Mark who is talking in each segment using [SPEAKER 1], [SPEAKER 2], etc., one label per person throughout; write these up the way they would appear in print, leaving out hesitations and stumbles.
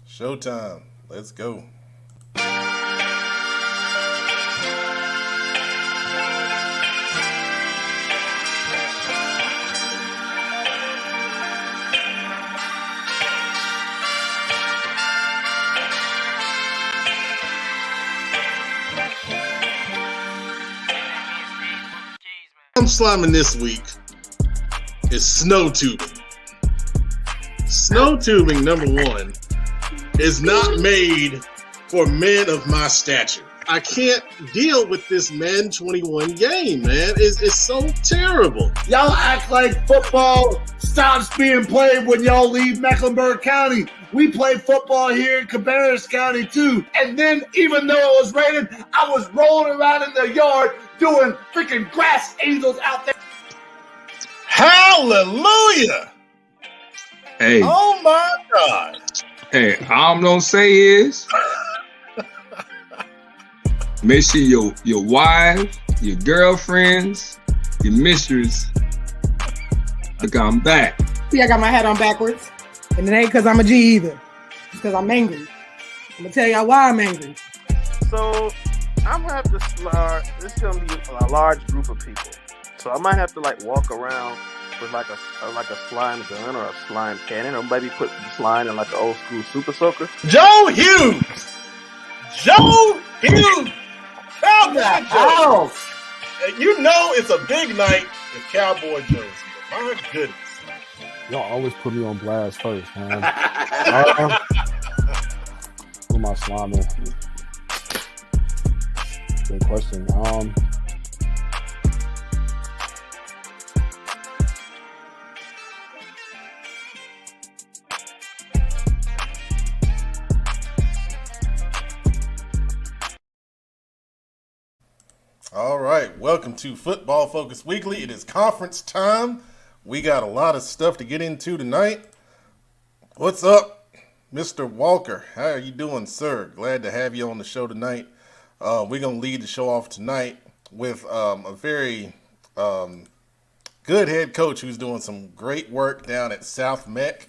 [SPEAKER 1] Showtime. Let's go. I'm slamming this week is snow tubing. Snow tubing, number one, is not made for men of my stature. I can't deal with this Man 21 game, man. It's so terrible.
[SPEAKER 2] Y'all act like football stops being played when y'all leave Mecklenburg County. We play football here in Cabarrus County too. And then even though it was raining, I was rolling around in the yard doing freaking grass angels out there.
[SPEAKER 1] Hallelujah!
[SPEAKER 3] Hey.
[SPEAKER 1] Oh my God.
[SPEAKER 3] Hey, all I'm gonna say is make sure your wife, your girlfriends, your mistress, look, I'm back.
[SPEAKER 4] See, I got my hat on backwards. And it ain't because I'm a G either. It's because I'm angry. I'm going to tell y'all why I'm angry.
[SPEAKER 5] So I'm gonna have to start. This is gonna be a large group of people, so I might have to like walk around with like a slime gun or a slime cannon, or maybe put the slime in like an old school super soaker.
[SPEAKER 1] Joe Hughes! Joe Hughes! Cowboy Joe! You know it's a big night if Cowboy Joe's here. My goodness.
[SPEAKER 6] Y'all always put me on blast first, man. Who am I sliming? Good question.
[SPEAKER 1] All right, welcome to Football Focus Weekly. It is conference time. We got a lot of stuff to get into tonight. What's up, Mr. Walker? How are you doing, sir? Glad to have you on the show tonight. We're going to lead the show off tonight with a very good head coach who's doing some great work down at South Meck.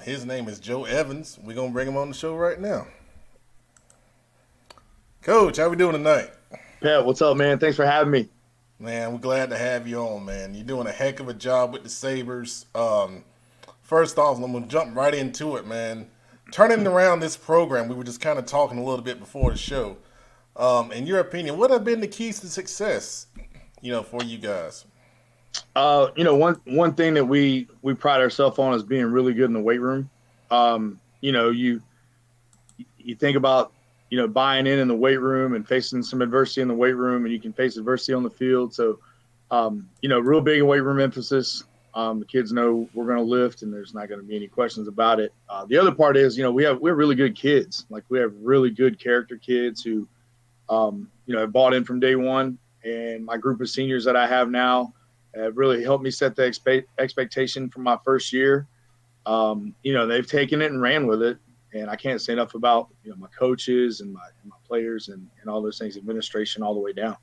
[SPEAKER 1] His name is Joe Evans. We're going to bring him on the show right now. Coach, how we doing tonight?
[SPEAKER 7] Pat, what's up, man? Thanks for having me.
[SPEAKER 1] Man, we're glad to have you on, man. You're doing a heck of a job with the Sabres. First off, I'm going to jump right into it, man. Turning around this program, we were just kind of talking a little bit before the show. In your opinion, what have been the keys to success, for you guys?
[SPEAKER 7] One thing that we pride ourselves on is being really good in the weight room. You think about, buying in the weight room and facing some adversity in the weight room, and you can face adversity on the field. So, real big weight room emphasis. The kids know we're going to lift, and there's not going to be any questions about it. The other part is, we have really good kids. Like, we have really good character kids who, have bought in from day one. And my group of seniors that I have now have really helped me set the expectation for my first year. They've taken it and ran with it. And I can't say enough about, my coaches and my players and all those things, administration all the way down.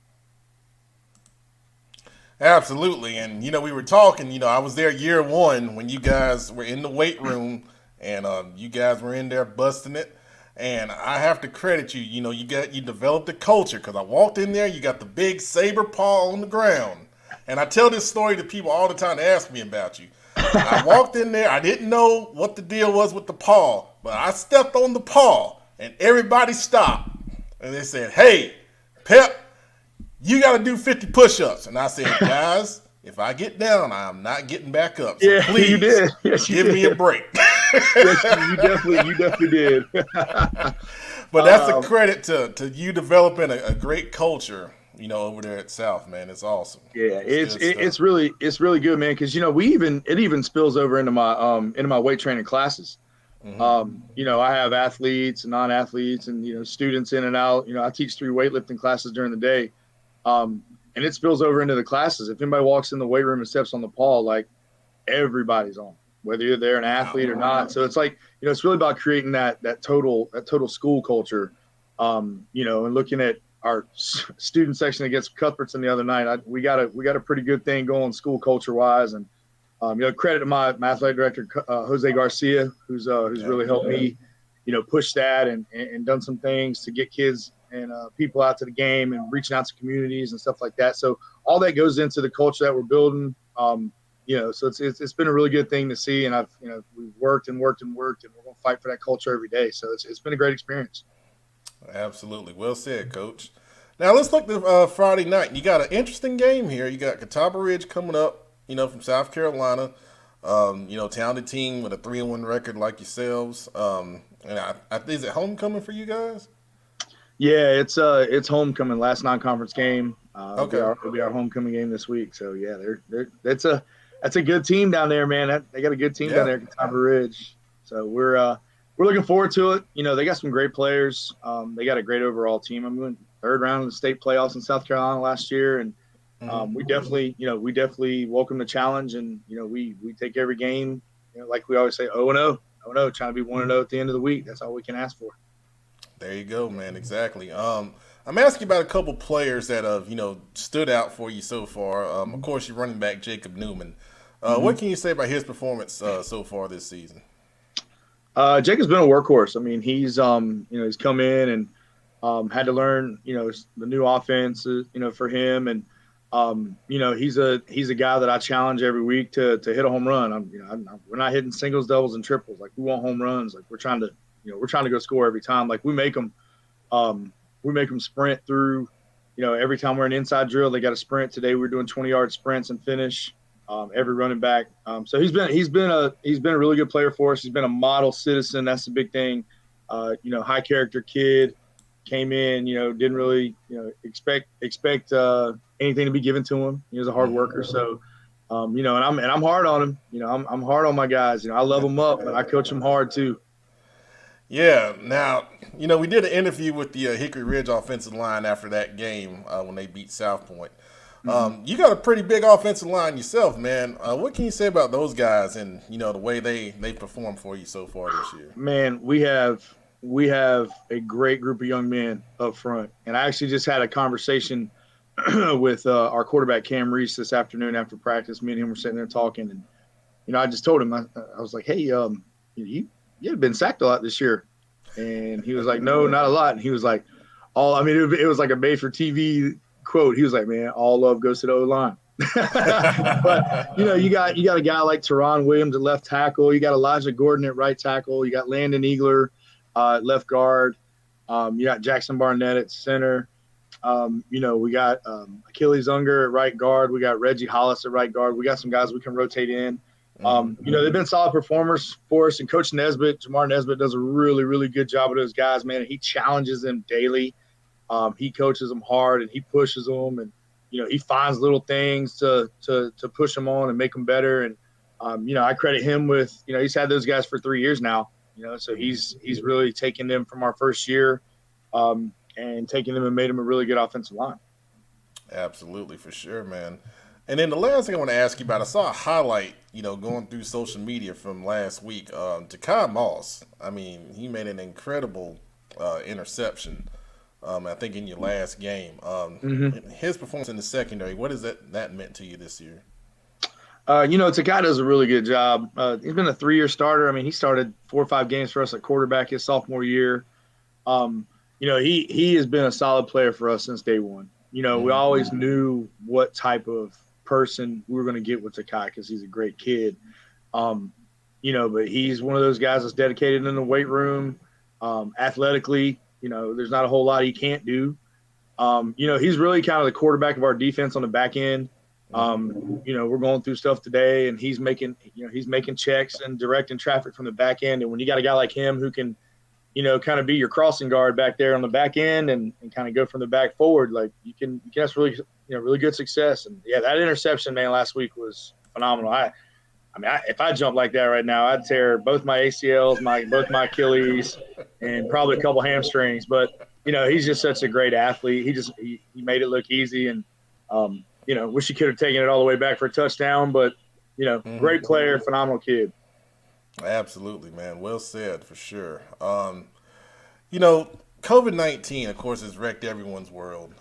[SPEAKER 1] Absolutely. And, we were talking, I was there year one when you guys were in the weight room and you guys were in there busting it. And I have to credit you, you developed a culture because I walked in there, you got the big saber paw on the ground. And I tell this story to people all the time to ask me about you. I walked in there, I didn't know what the deal was with the paw, but I stepped on the paw and everybody stopped. And they said, "Hey, Pep, you got to do 50 push-ups." And I said, "Guys, if I get down, I'm not getting back up. So please,
[SPEAKER 7] you did. Yes,
[SPEAKER 1] give me a break."
[SPEAKER 7] Yes, you definitely did.
[SPEAKER 1] But that's a credit to you developing a great culture, over there at South, man. It's awesome.
[SPEAKER 7] Yeah, it's really good, man. Because it even spills over into my weight training classes. Mm-hmm. I have athletes and non-athletes and students in and out. I teach 3 weightlifting classes during the day, and it spills over into the classes. If anybody walks in the weight room and steps on the paw, like, everybody's on, whether you're there an athlete or not. So it's like it's really about creating that total school culture. And looking at our student section against Cuthbertson the other night, we got a pretty good thing going school culture wise, and credit to my athletic director Jose Garcia, who's really helped me pushed that and done some things to get kids and people out to the game and reaching out to communities and stuff like that. So all that goes into the culture that we're building. So it's been a really good thing to see. And we've worked and worked and worked, and we're going to fight for that culture every day. So it's been a great experience.
[SPEAKER 1] Absolutely. Well said, Coach. Now let's look at Friday night. You got an interesting game here. You got Catawba Ridge coming up, from South Carolina. Talented team with a 3-1 record like yourselves. And is it homecoming for you guys?
[SPEAKER 7] Yeah, it's homecoming. Last non-conference game.
[SPEAKER 1] Okay,
[SPEAKER 7] it'll be our homecoming game this week. So yeah, that's a good team down there, man. They got a good team down there at Catawba Ridge. So we're looking forward to it. They got some great players. They got a great overall team. I'm going third round of the state playoffs in South Carolina last year, and we definitely welcome the challenge, and we take every game, like we always say, 0-0, trying to be 1-0 at the end of the week. That's all we can ask for.
[SPEAKER 1] There you go, man. Exactly. I'm asking about a couple players that have stood out for you so far. Of course, your running back Jacob Newman. What can you say about his performance so far this season?
[SPEAKER 7] Jacob's been a workhorse. I mean, he's come in and had to learn the new offense for him, and he's a guy that I challenge every week to hit a home run. We're not hitting singles, doubles, and triples. Like, we want home runs. Like, we're trying to go score every time. Like, we make them sprint through. Every time we're in inside drill, they got to sprint. Today we're doing 20-yard sprints and finish. Every running back. So he's been a really good player for us. He's been a model citizen. That's the big thing. High character kid. Came in, didn't really, expect anything to be given to him. He was a hard worker. So, and I'm hard on him. I'm hard on my guys. I love them up, but I coach them hard too.
[SPEAKER 1] Yeah. Now, we did an interview with the Hickory Ridge offensive line after that game when they beat South Point. You got a pretty big offensive line yourself, man. What can you say about those guys and, the way they performed for you so far this year?
[SPEAKER 7] Man, we have a great group of young men up front. And I actually just had a conversation with our quarterback, Cam Reese, this afternoon after practice. Me and him were sitting there talking. And, I just told him, I was like, hey, you've been sacked a lot this year. And he was like, no, not a lot. And he was like, it was like a made-for-TV quote. He was like, man, all love goes to the O-line. But, you got a guy like Teron Williams at left tackle. You got Elijah Gordon at right tackle. You got Landon Eagler left guard. You got Jackson Barnett at center. We got Achilles Unger at right guard. We got Reggie Hollis at right guard. We got some guys we can rotate in. They've been solid performers for us. And Coach Nesbit, Jamar Nesbit, does a really, really good job with those guys, man. He challenges them daily. He coaches them hard, and he pushes them, and he finds little things to push them on and make them better. And I credit him with he's had those guys for 3 years now. So he's really taken them from our first year and taken them and made them a really good offensive line.
[SPEAKER 1] Absolutely, for sure, man. And then the last thing I want to ask you about, I saw a highlight, going through social media from last week. Takai Moss, he made an incredible interception, I think, in your last game. His performance in the secondary, what has that meant to you this year?
[SPEAKER 7] Takai does a really good job. He's been a 3-year starter. He started 4 or 5 games for us at quarterback his sophomore year. He has been a solid player for us since day one. We always knew what type of person we were going to get with Takai because he's a great kid. But he's one of those guys that's dedicated in the weight room. Athletically, there's not a whole lot he can't do. He's really kind of the quarterback of our defense on the back end. We're going through stuff today, and he's making checks and directing traffic from the back end. And when you got a guy like him who can, kind of be your crossing guard back there on the back end and kind of go from the back forward, like you can have really, really good success. And yeah, that interception, man, last week was phenomenal. If I jump like that right now, I'd tear both my ACLs, both my Achilles, and probably a couple hamstrings. But he's just such a great athlete. He made it look easy, and wish he could have taken it all the way back for a touchdown. But great player, phenomenal kid.
[SPEAKER 1] Absolutely, man. Well said, for sure. COVID-19, of course, has wrecked everyone's world.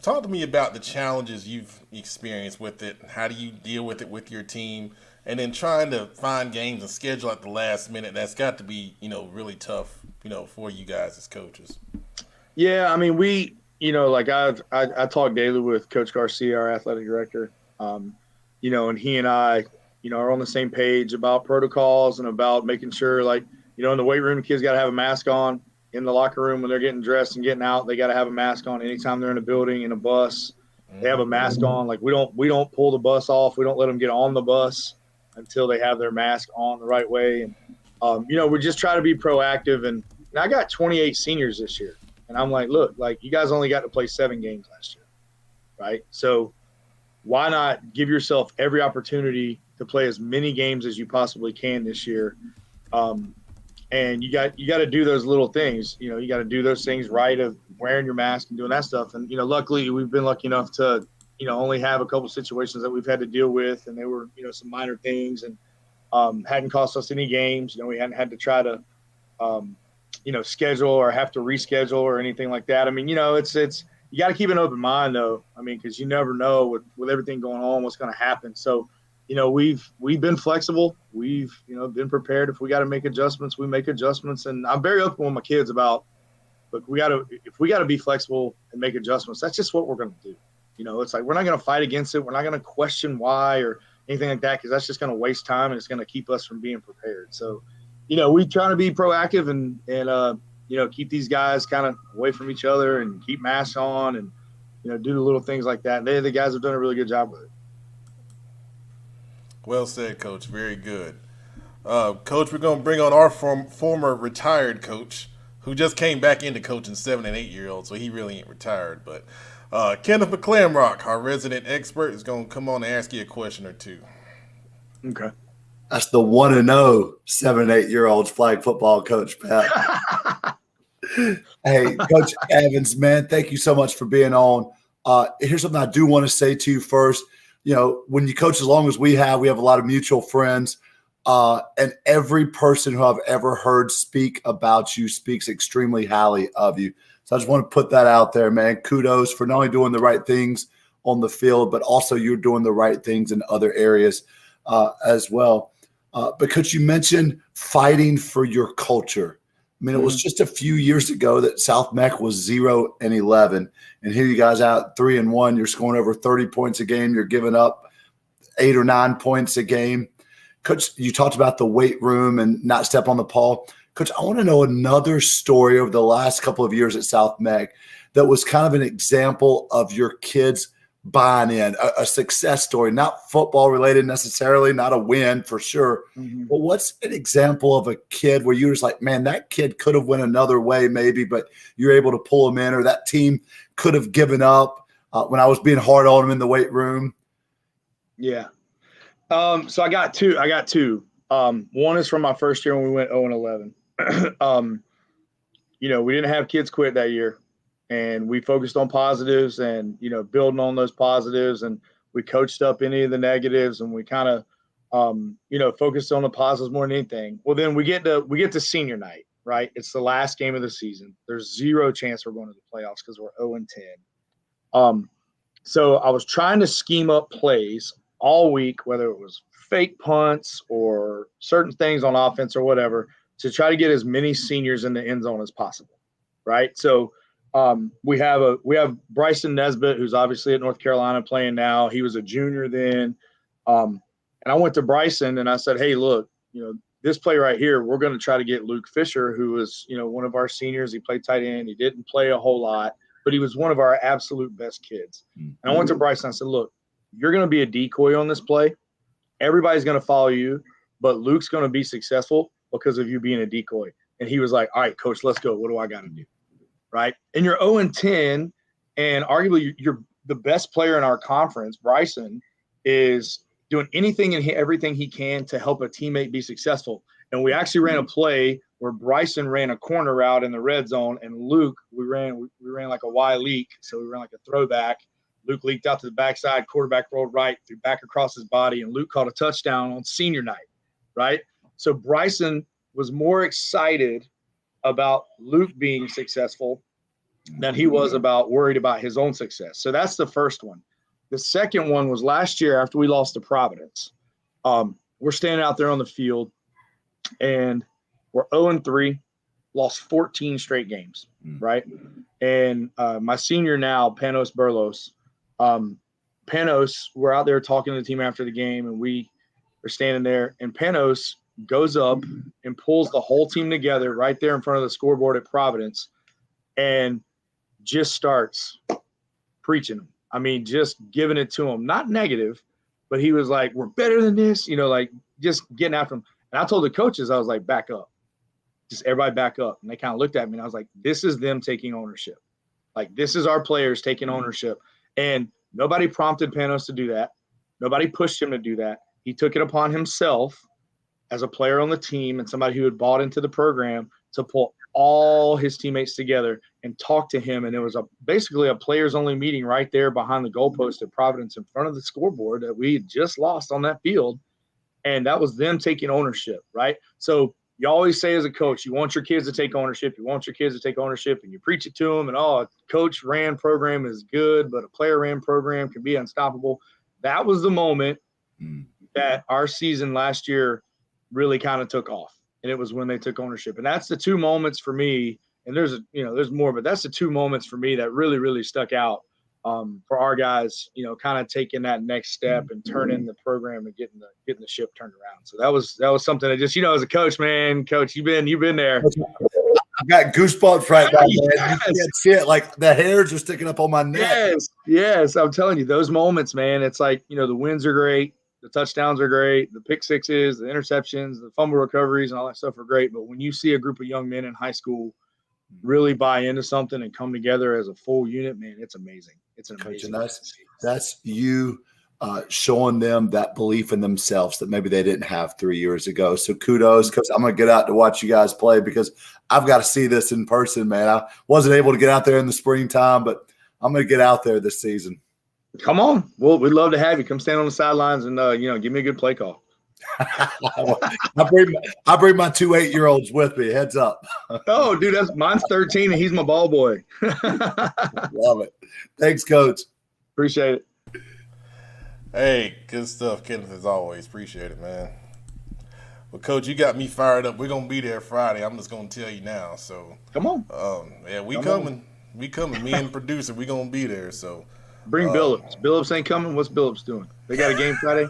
[SPEAKER 1] Talk to me about the challenges you've experienced with it. How do you deal with it with your team? and then trying to find games and schedule at the last minute, that's got to be, really tough, for you guys as coaches.
[SPEAKER 7] Yeah, I mean, we, like I talk daily with Coach Garcia, our athletic director, and he and I, are on the same page about protocols and about making sure, like, in the weight room, the kids got to have a mask on. In the locker room when they're getting dressed and getting out, they got to have a mask on. Anytime they're in a building, in a bus, they have a mask on. Like we don't pull the bus off. We don't let them get on the bus until they have their mask on the right way. And we just try to be proactive. And I got 28 seniors this year, and I'm like, look, like you guys only got to play 7 games last year, right? So why not give yourself every opportunity to play as many games as you possibly can this year? And you got to do those little things. You got to do those things right of wearing your mask and doing that stuff. And, luckily we've been lucky enough to, only have a couple situations that we've had to deal with. And they were, some minor things and hadn't cost us any games. We hadn't had to try to, schedule or have to reschedule or anything like that. I mean, it's you got to keep an open mind though. I mean, because you never know with everything going on, what's going to happen. So, we've been flexible. We've, been prepared. If we got to make adjustments, we make adjustments. And I'm very open with my kids about, look, if we got to be flexible and make adjustments, that's just what we're going to do. It's like, we're not going to fight against it. We're not going to question why or anything like that, because that's just going to waste time and it's going to keep us from being prepared. So, we try to be proactive and keep these guys kind of away from each other and keep masks on and, do the little things like that. And the guys have done a really good job with it.
[SPEAKER 1] Well said, Coach. Very good. Coach, we're going to bring on our former retired coach who just came back into coaching 7 and 8 year olds, so he really ain't retired. But Kenneth McClamrock, our resident expert, is going to come on and ask you a question or two.
[SPEAKER 7] Okay.
[SPEAKER 2] That's the 1-0 7 and 8 year olds flag football coach, Pat. Hey, Coach Evans, man, thank you so much for being on. Here's something I do want to say to you first. When you coach as long as we have a lot of mutual friends, and every person who I've ever heard speak about you speaks extremely highly of you. So I just want to put that out there, man. Kudos for not only doing the right things on the field, but also you're doing the right things in other areas as well. Because you mentioned fighting for your culture. I mean, it was just a few years ago that South Meck was 0-11, and here you guys out 3-1. You're scoring over 30 points a game. You're giving up 8 or 9 points a game. Coach, you talked about the weight room and not step on the ball. Coach, I want to know another story over the last couple of years at South Meck that was kind of an example of your kids buying in, a success story, not football related necessarily, not a win for sure. Mm-hmm. But what's an example of a kid where you were just like, man, that kid could have went another way maybe, but you're able to pull him in, or that team could have given up when I was being hard on him in the weight room?
[SPEAKER 7] Yeah. So I got two. One is from my first year when we went 0-11. We didn't have kids quit that year. And we focused on positives and, building on those positives, and we coached up any of the negatives, and we kind of, focused on the positives more than anything. Well, then we get to senior night, right? It's the last game of the season. There's zero chance we're going to the playoffs because we're 0-10. So I was trying to scheme up plays all week, whether it was fake punts or certain things on offense or whatever, to try to get as many seniors in the end zone as possible, right? So we have Bryson Nesbit, who's obviously at North Carolina playing now. He was a junior then. And I went to Bryson and I said, hey, look, this play right here, we're going to try to get Luke Fisher, who was, one of our seniors. He played tight end. He didn't play a whole lot, but he was one of our absolute best kids. And I went to Bryson and I said, look, you're going to be a decoy on this play. Everybody's going to follow you, but Luke's going to be successful because of you being a decoy. And he was like, all right, coach, let's go. What do I got to do? Right. And you're 0-10, and arguably you're the best player in our conference. Bryson is doing anything and everything he can to help a teammate be successful. And we actually ran a play where Bryson ran a corner route in the red zone, and Luke, we ran like a Y leak. So we ran like a throwback. Luke leaked out to the backside, quarterback rolled right, threw back across his body, and Luke caught a touchdown on senior night. Right. So Bryson was more excited about Luke being successful than he was worried about his own success. So that's the first one. The second one was last year after we lost to Providence. we're standing out there on the field, and we're 0-3, lost 14 straight games, right? And my senior now, Panos Burlos, Panos, we're out there talking to the team after the game, and we are standing there, and Panos goes up and pulls the whole team together right there in front of the scoreboard at Providence and just starts preaching them. I mean, just giving it to them, not negative, but he was like, we're better than this, like just getting after them. And I told the coaches, I was like, back up. Just everybody back up. And they kind of looked at me, and I was like, this is them taking ownership. Like, this is our players taking ownership. And nobody prompted Panos to do that. Nobody pushed him to do that. He took it upon himself as a player on the team and somebody who had bought into the program to pull all his teammates together and talk to him. And it was basically a players-only meeting right there behind the goalpost at Providence in front of the scoreboard that we had just lost on that field. And that was them taking ownership, right? So you always say as a coach, you want your kids to take ownership. You want your kids to take ownership, and you preach it to them. And, a coach ran program is good, but a player ran program can be unstoppable. That was the moment that our season last year really kind of took off. And it was when they took ownership. And that's the two moments for me. And there's more, but that's the two moments for me that really, really stuck out for our guys, kind of taking that next step and turning the program and getting the ship turned around. So that was something that just, as a coach, man, coach, you've been there.
[SPEAKER 2] I've got goosebumps right now, man. You can't see it. Like the hairs are sticking up on my neck.
[SPEAKER 7] Yes. I'm telling you, those moments, man, it's like, the wins are great. The touchdowns are great. The pick sixes, the interceptions, the fumble recoveries, and all that stuff are great. But when you see a group of young men in high school really buy into something and come together as a full unit, man, it's amazing. It's an amazing.
[SPEAKER 2] That's you showing them that belief in themselves that maybe they didn't have 3 years ago. So kudos, because I'm going to get out to watch you guys play because I've got to see this in person, man. I wasn't able to get out there in the springtime, but I'm going to get out there this season.
[SPEAKER 7] Come on. Well, we'd love to have you. Come stand on the sidelines and, give me a good play call.
[SPEAKER 2] I bring my 2 8-year-olds with me. Heads up.
[SPEAKER 7] Oh, dude, mine's 13 and he's my ball boy.
[SPEAKER 2] Love it. Thanks, Coach.
[SPEAKER 7] Appreciate it.
[SPEAKER 1] Hey, good stuff, Kenneth, as always. Appreciate it, man. Well, Coach, you got me fired up. We're going to be there Friday. I'm just going to tell you now. So
[SPEAKER 7] come on.
[SPEAKER 1] Yeah, we coming. We coming. Me and the producer, we going to be there. So
[SPEAKER 7] bring Billups. Billups ain't coming. What's Billups doing? They got a game Friday?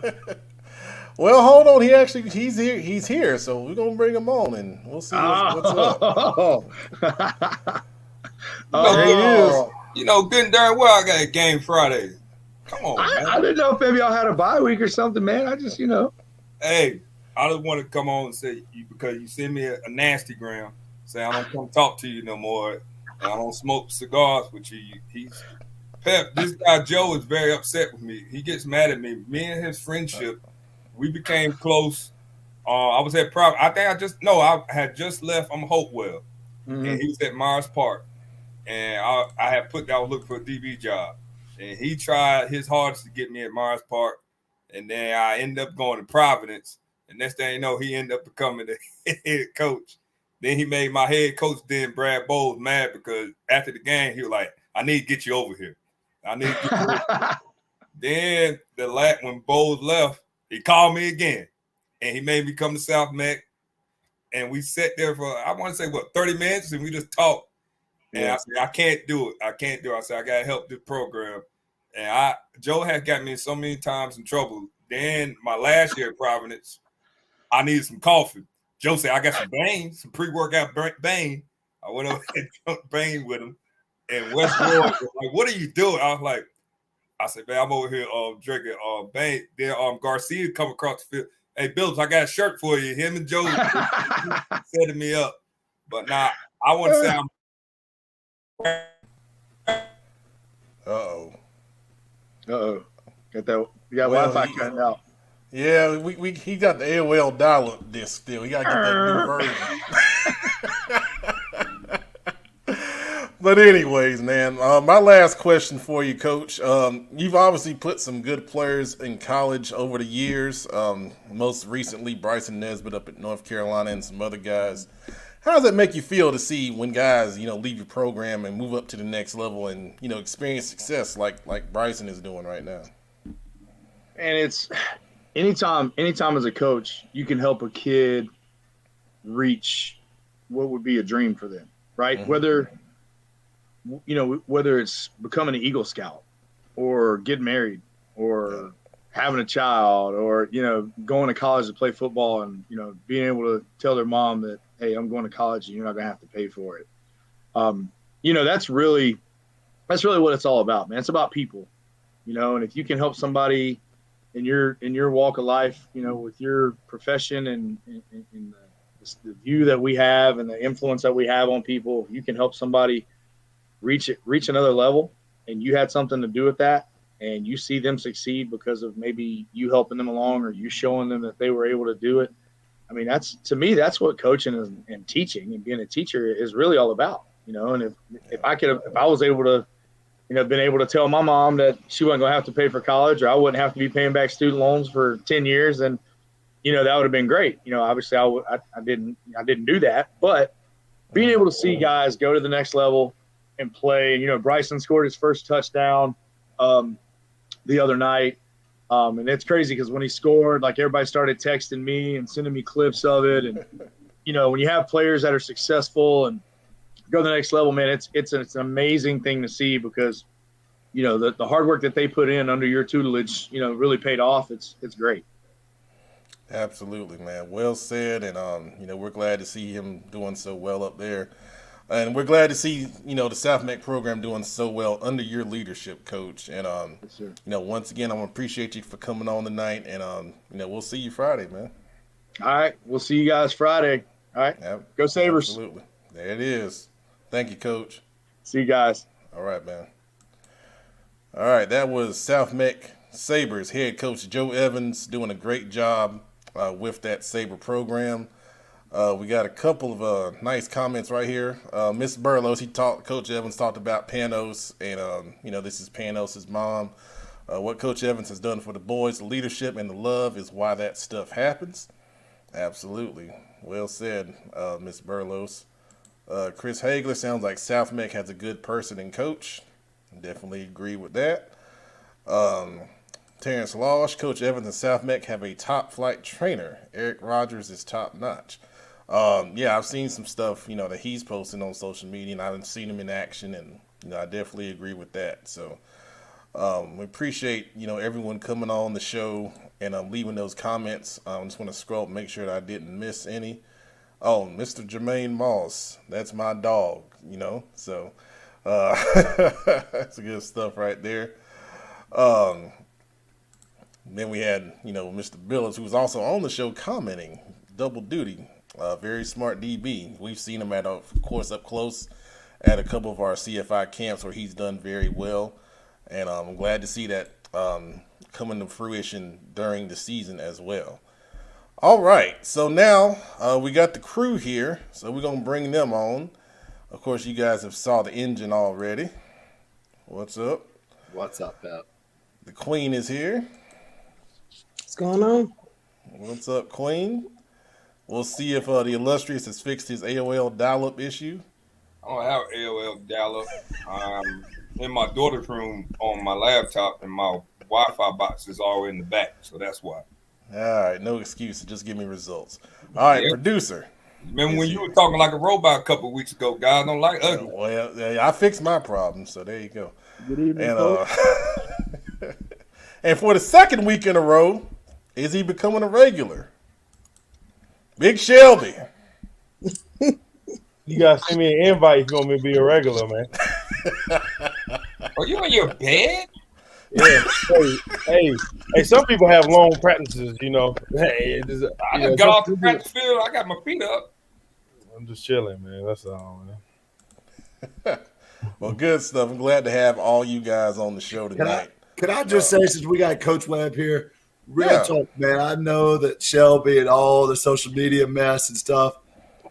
[SPEAKER 1] Well, hold on. He's here. He's here. So we're gonna bring him on, and we'll see what's up.
[SPEAKER 7] There he is.
[SPEAKER 3] Good and darn well I got a game Friday. Come on, man.
[SPEAKER 7] I didn't know if maybe y'all had a bye week or something, man. I just,
[SPEAKER 3] Hey, I just want to come on and say because you send me a nasty gram, say I don't come talk to you no more, and I don't smoke cigars with you. This guy Joe is very upset with me. He gets mad at me. Me and his friendship. We became close. I was at I had just left. I'm Hopewell, and he was at Myers Park, and I was looking for a DB job, and he tried his hardest to get me at Myers Park, and then I ended up going to Providence, and next thing you know, he ended up becoming the head coach. Then he made my head coach, then Brad Bowles, mad because after the game, he was like, "I need to get you over here. I need to get you over here." Then when Bowles left. He called me again, and he made me come to South Meck, and we sat there for, 30 minutes, and we just talked. And I said, I can't do it. I said, I got to help this program. And Joe had got me so many times in trouble. Then my last year at Providence, I needed some coffee. Joe said, I got some Bane, some pre-workout Bane. I went over and drunk Bane with him. And Westwood was like, what are you doing? I said, man, I'm over here drinking Bane. Then Garcia come across the field. Hey, Billups, I got a shirt for you. Him and Joe setting me up. But now I want to say
[SPEAKER 1] Uh-oh.
[SPEAKER 7] Got that? You got Wi-Fi cutting out.
[SPEAKER 1] Yeah, he got the AOL dial-up disc still. He got to get that new version. But anyways, man, my last question for you, Coach. You've obviously put some good players in college over the years. Most recently, Bryson Nesbit up at North Carolina and some other guys. How does it make you feel to see when guys, leave your program and move up to the next level and, experience success like Bryson is doing right now?
[SPEAKER 7] And anytime as a coach, you can help a kid reach what would be a dream for them, right?
[SPEAKER 1] Mm-hmm.
[SPEAKER 7] Whether it's becoming an Eagle Scout or getting married or having a child or, going to college to play football and, being able to tell their mom that, hey, I'm going to college and you're not going to have to pay for it. That's really what it's all about, man. It's about people, and if you can help somebody in your walk of life, with your profession and the view that we have and the influence that we have on people, you can help somebody reach another level, and you had something to do with that, and you see them succeed because of maybe you helping them along or you showing them that they were able to do it. I mean, that's what coaching and teaching and being a teacher is really all about, and if I was able to, been able to tell my mom that she wasn't going to have to pay for college or I wouldn't have to be paying back student loans for 10 years, then, that would have been great. Obviously I didn't do that, but being able to see guys go to the next level and play, Bryson scored his first touchdown the other night. And it's crazy because when he scored, like everybody started texting me and sending me clips of it. And, when you have players that are successful and go to the next level, man, it's an amazing thing to see because, the hard work that they put in under your tutelage, really paid off. It's great.
[SPEAKER 1] Absolutely, man. Well said. And, we're glad to see him doing so well up there. And we're glad to see, the South Meck program doing so well under your leadership, Coach. And,
[SPEAKER 7] Yes, sir.
[SPEAKER 1] Once again, I want to appreciate you for coming on tonight. And, we'll see you Friday, man.
[SPEAKER 7] All right. We'll see you guys Friday. All right. Go Sabres.
[SPEAKER 1] Absolutely. There it is. Thank you, Coach.
[SPEAKER 7] See you guys.
[SPEAKER 1] All right, man. All right. That was South Meck Sabres head coach Joe Evans doing a great job with that Sabre program. We got a couple of nice comments right here. Miss Burlows, Coach Evans talked about Panos, and this is Panos' mom. What Coach Evans has done for the boys, the leadership and the love is why that stuff happens. Absolutely, well said, Miss Burlows. Chris Hagler, sounds like South Meck has a good person and coach. Definitely agree with that. Terrence Losh, Coach Evans and South Meck have a top flight trainer. Eric Rogers is top notch. I've seen some stuff, that he's posting on social media, and I've seen him in action, and, I definitely agree with that. So, we appreciate, everyone coming on the show and leaving those comments. I just want to scroll up, make sure that I didn't miss any. Oh, Mr. Jermaine Moss, that's my dog, so, that's good stuff right there. Then we had, Mr. Billups, who was also on the show commenting, double duty. Very smart DB. We've seen him of course, up close at a couple of our CFI camps where he's done very well. And I'm glad to see that coming to fruition during the season as well. All right. So now we got the crew here. So we're going to bring them on. Of course, you guys have saw the engine already. What's up?
[SPEAKER 8] What's up, Pep?
[SPEAKER 1] The Queen is here.
[SPEAKER 4] What's going on?
[SPEAKER 1] What's up, Queen? We'll see if the illustrious has fixed his AOL dial-up issue.
[SPEAKER 3] I don't have AOL dial-up. In my daughter's room on my laptop, and my Wi-Fi box is all in the back, so that's why.
[SPEAKER 1] All right, no excuses. Just give me results. All right, Producer.
[SPEAKER 3] Remember when you were talking like a robot a couple of weeks ago? Guys don't like ugly.
[SPEAKER 1] Well, I fixed my problem, so there you go.
[SPEAKER 7] Good evening,
[SPEAKER 1] and, and for the second week in a row, is he becoming a regular? Big Shelby.
[SPEAKER 9] You gotta send me an invite if you want me to be a regular, man.
[SPEAKER 3] Are you in your bed?
[SPEAKER 9] Yeah. Hey, some people have long practices, Hey,
[SPEAKER 3] I just got off the practice field. I got my feet up.
[SPEAKER 9] I'm just chilling, man. That's all, man.
[SPEAKER 1] Well, good stuff. I'm glad to have all you guys on the show tonight.
[SPEAKER 2] Can I just say, since we got Coach Webb here, real talk, man, I know that Shelby and all the social media mess and stuff,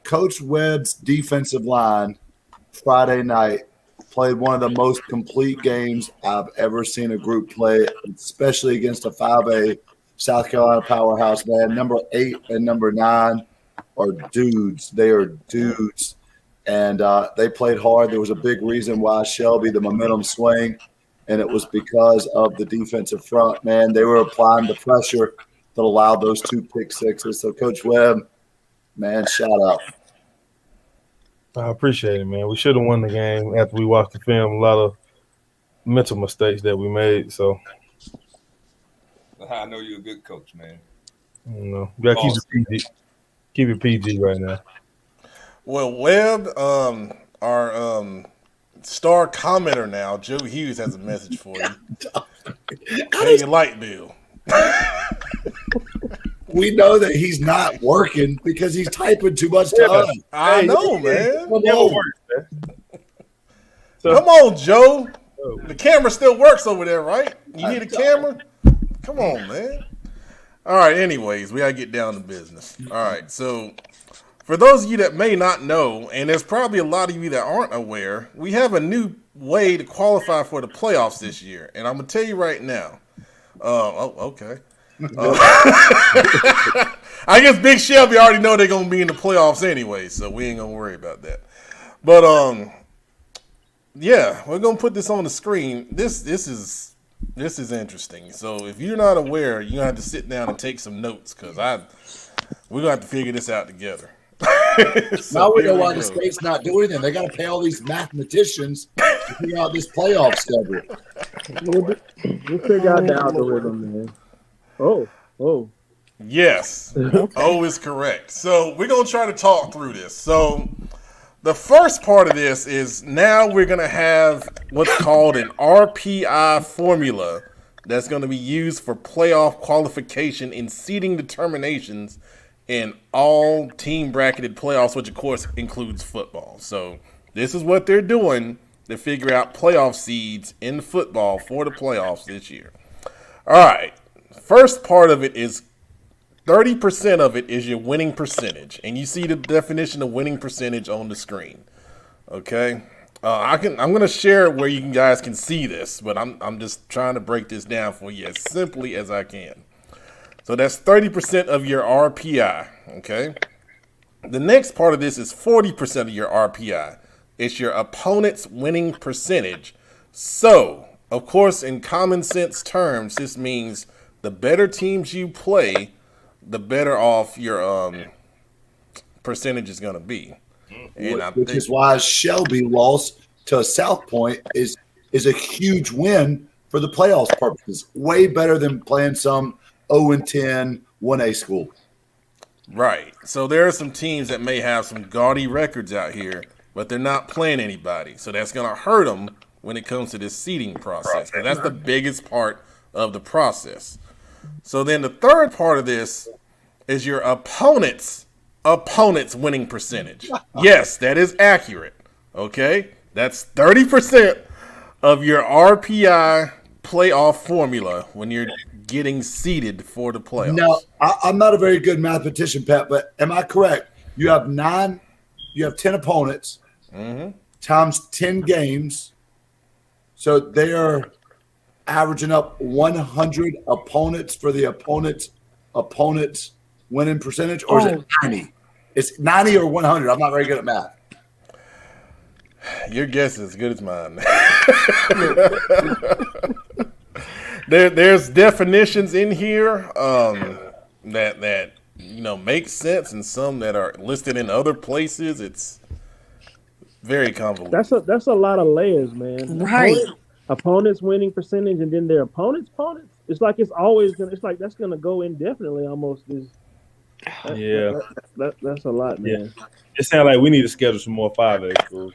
[SPEAKER 2] Coach Webb's defensive line Friday night played one of the most complete games I've ever seen a group play, especially against a 5A South Carolina powerhouse, man. Number 8 and number 9 are dudes. They are dudes. And they played hard. There was a big reason why Shelby, the momentum swing, and it was because of the defensive front, man. They were applying the pressure that allowed those 2 pick sixes. So, Coach Webb, man, shout out.
[SPEAKER 9] I appreciate it, man. We should have won the game after we watched the film. A lot of mental mistakes that we made. So,
[SPEAKER 3] That's how I know you're a good coach, man.
[SPEAKER 9] you know, we got to keep it PG right now.
[SPEAKER 1] Well, Webb, our star commenter now, Joe Hughes, has a message for you. Pay your light bill.
[SPEAKER 2] We know that he's not working because he's typing too much time.
[SPEAKER 1] I know, man.
[SPEAKER 9] So,
[SPEAKER 1] Come on, Joe. The camera still works over there, right? You need a camera? Come on, man. All right, anyways, we got to get down to business. All right, so for those of you that may not know, and there's probably a lot of you that aren't aware, we have a new way to qualify for the playoffs this year. And I'm going to tell you right now. Okay. I guess Big Shelby already know they're going to be in the playoffs anyway, so we ain't going to worry about that. But, yeah, we're going to put this on the screen. This is interesting. So if you're not aware, you're going to have to sit down and take some notes because we're going to have to figure this out together. So
[SPEAKER 2] now we know why the state's not doing anything. They got to pay all these mathematicians to figure out this playoff schedule.
[SPEAKER 5] We'll figure out the algorithm, man. Oh.
[SPEAKER 1] Yes. O is correct. So we're going to try to talk through this. So the first part of this is now we're going to have what's called an RPI formula that's going to be used for playoff qualification in seeding determinations in all team bracketed playoffs, which of course includes football. So this is what they're doing to figure out playoff seeds in football for the playoffs this year. All right. First part of it is 30% of it is your winning percentage, and you see the definition of winning percentage on the screen. Okay, I'm going to share it where you guys can see this, but I'm just trying to break this down for you as simply as I can. So that's 30% of your RPI. Okay, the next part of this is 40% of your RPI. It's your opponent's winning percentage. So, of course, in common sense terms, this means the better teams you play, the better off your percentage is going to be. And
[SPEAKER 2] which is why Shelby loss to South Point is a huge win for the playoffs purposes. Way better than playing some 0-10 1A school.
[SPEAKER 1] Right. So there are some teams that may have some gaudy records out here, but they're not playing anybody. So that's going to hurt them when it comes to this seeding process. And that's the biggest part of the process. So then the third part of this is your opponent's winning percentage. Yes, that is accurate. Okay? That's 30% of your RPI playoff formula when you're getting seeded for the playoffs.
[SPEAKER 2] Now, I'm not a very good mathematician, Pat, but am I correct? You have 10 opponents times 10 games. So they are averaging up 100 opponents for the opponent's winning percentage, or is it 90? It's 90 or 100. I'm not very good at math.
[SPEAKER 1] Your guess is as good as mine. There's definitions in here that make sense, and some that are listed in other places. It's very convoluted.
[SPEAKER 5] That's a lot of layers, man.
[SPEAKER 4] Right.
[SPEAKER 5] Opponents winning percentage, and then their opponents. It's like it's always gonna. It's like that's gonna go indefinitely almost. That's a lot, man.
[SPEAKER 9] Yeah. It sounds like we need to schedule some more 5A schools.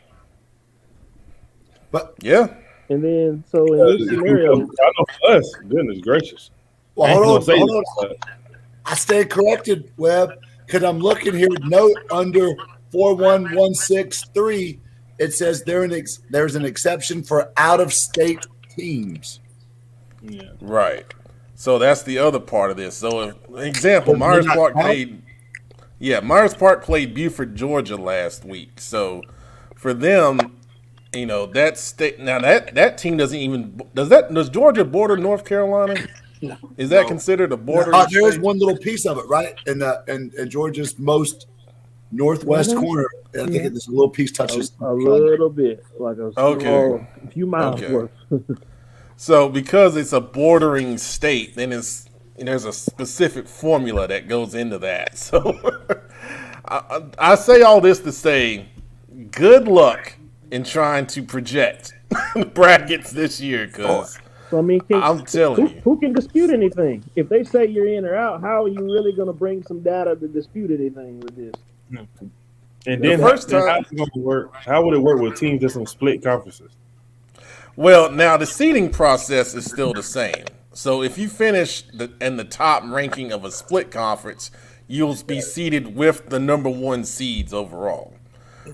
[SPEAKER 2] But
[SPEAKER 1] yeah.
[SPEAKER 5] And then so in this scenario,
[SPEAKER 9] I know for us, goodness gracious.
[SPEAKER 2] Well, hold on. I stand corrected, Webb, because I'm looking here. Note under 41163, it says there's an exception for out-of-state teams.
[SPEAKER 9] Yeah.
[SPEAKER 1] Right. So that's the other part of this. So, example, Myers Park played Beaufort, Georgia last week. So, for them, that state now that team doesn't even does Georgia border North Carolina?
[SPEAKER 4] No.
[SPEAKER 1] Is that considered a border?
[SPEAKER 2] There is one little piece of it, right? In Georgia's most northwest corner. I think this little piece touches
[SPEAKER 5] a little bit, like a few miles worth.
[SPEAKER 1] So because it's a bordering state, then it's and there's a specific formula that goes into that. So I say all this to say, good luck in trying to project brackets this year, because
[SPEAKER 5] So I mean,
[SPEAKER 1] I'm telling you,
[SPEAKER 5] who can dispute anything? If they say you're in or out, how are you really going to bring some data to dispute anything with this?
[SPEAKER 9] And then how would it work with teams that's in split conferences?
[SPEAKER 1] well, now the seeding process is still the same. So if you finish in the top ranking of a split conference, you'll be seeded with the number 1 seeds overall.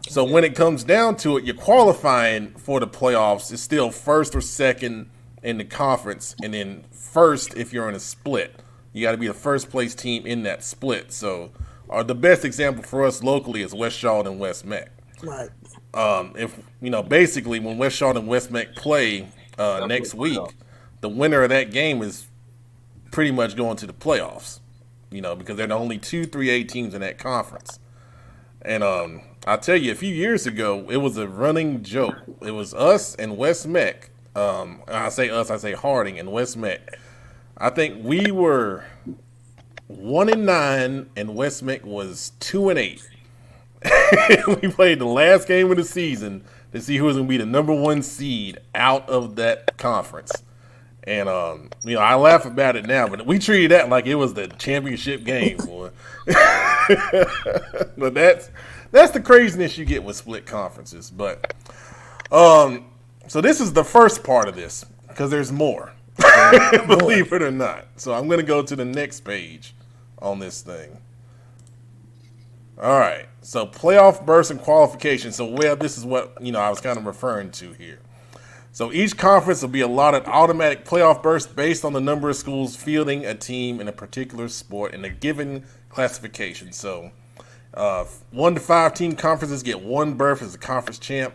[SPEAKER 1] So when it comes down to it, you're qualifying for the playoffs is still first or second in the conference, and then first if you're in a split. You got to be the first place team in that split. So the best example for us locally is West Charlotte and West Meck.
[SPEAKER 4] Right.
[SPEAKER 1] If basically when West Charlotte and West Meck play next week, the winner of that game is pretty much going to the playoffs. Because they're the only 2 3A teams in that conference. And I'll tell you, a few years ago, it was a running joke. It was us and West Meck. I say us, I say Harding and West Meck. I think we were 1-9, and West Meck was 2-8. We played the last game of the season to see who was going to be the number 1 seed out of that conference. And I laugh about it now, but we treated that like it was the championship game, boy. But that's the craziness you get with split conferences. But so this is the first part of this, because there's more. Believe it or not. So I'm going to go to the next page on this thing. All right. So playoff berths and qualification. So this is what I was kind of referring to here. So each conference will be allotted automatic playoff berths based on the number of schools fielding a team in a particular sport in a given classification. So 1 to 5 team conferences get 1 berth as a conference champ.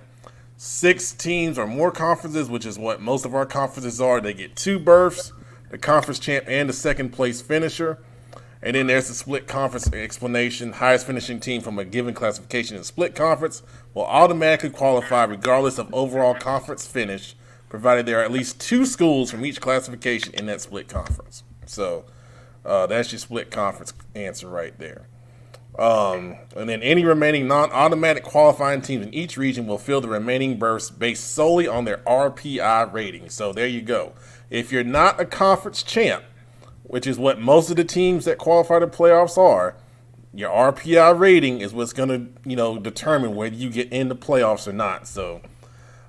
[SPEAKER 1] 6 teams or more conferences, which is what most of our conferences are, they get 2 berths, the conference champ and the second place finisher. And then there's the split conference explanation. Highest finishing team from a given classification in split conference will automatically qualify regardless of overall conference finish, provided there are at least 2 schools from each classification in that split conference. So that's your split conference answer right there. And then any remaining non-automatic qualifying teams in each region will fill the remaining berths based solely on their RPI rating. So there you go. If you're not a conference champ, which is what most of the teams that qualify to playoffs are, your RPI rating is what's going to, determine whether you get in the playoffs or not. So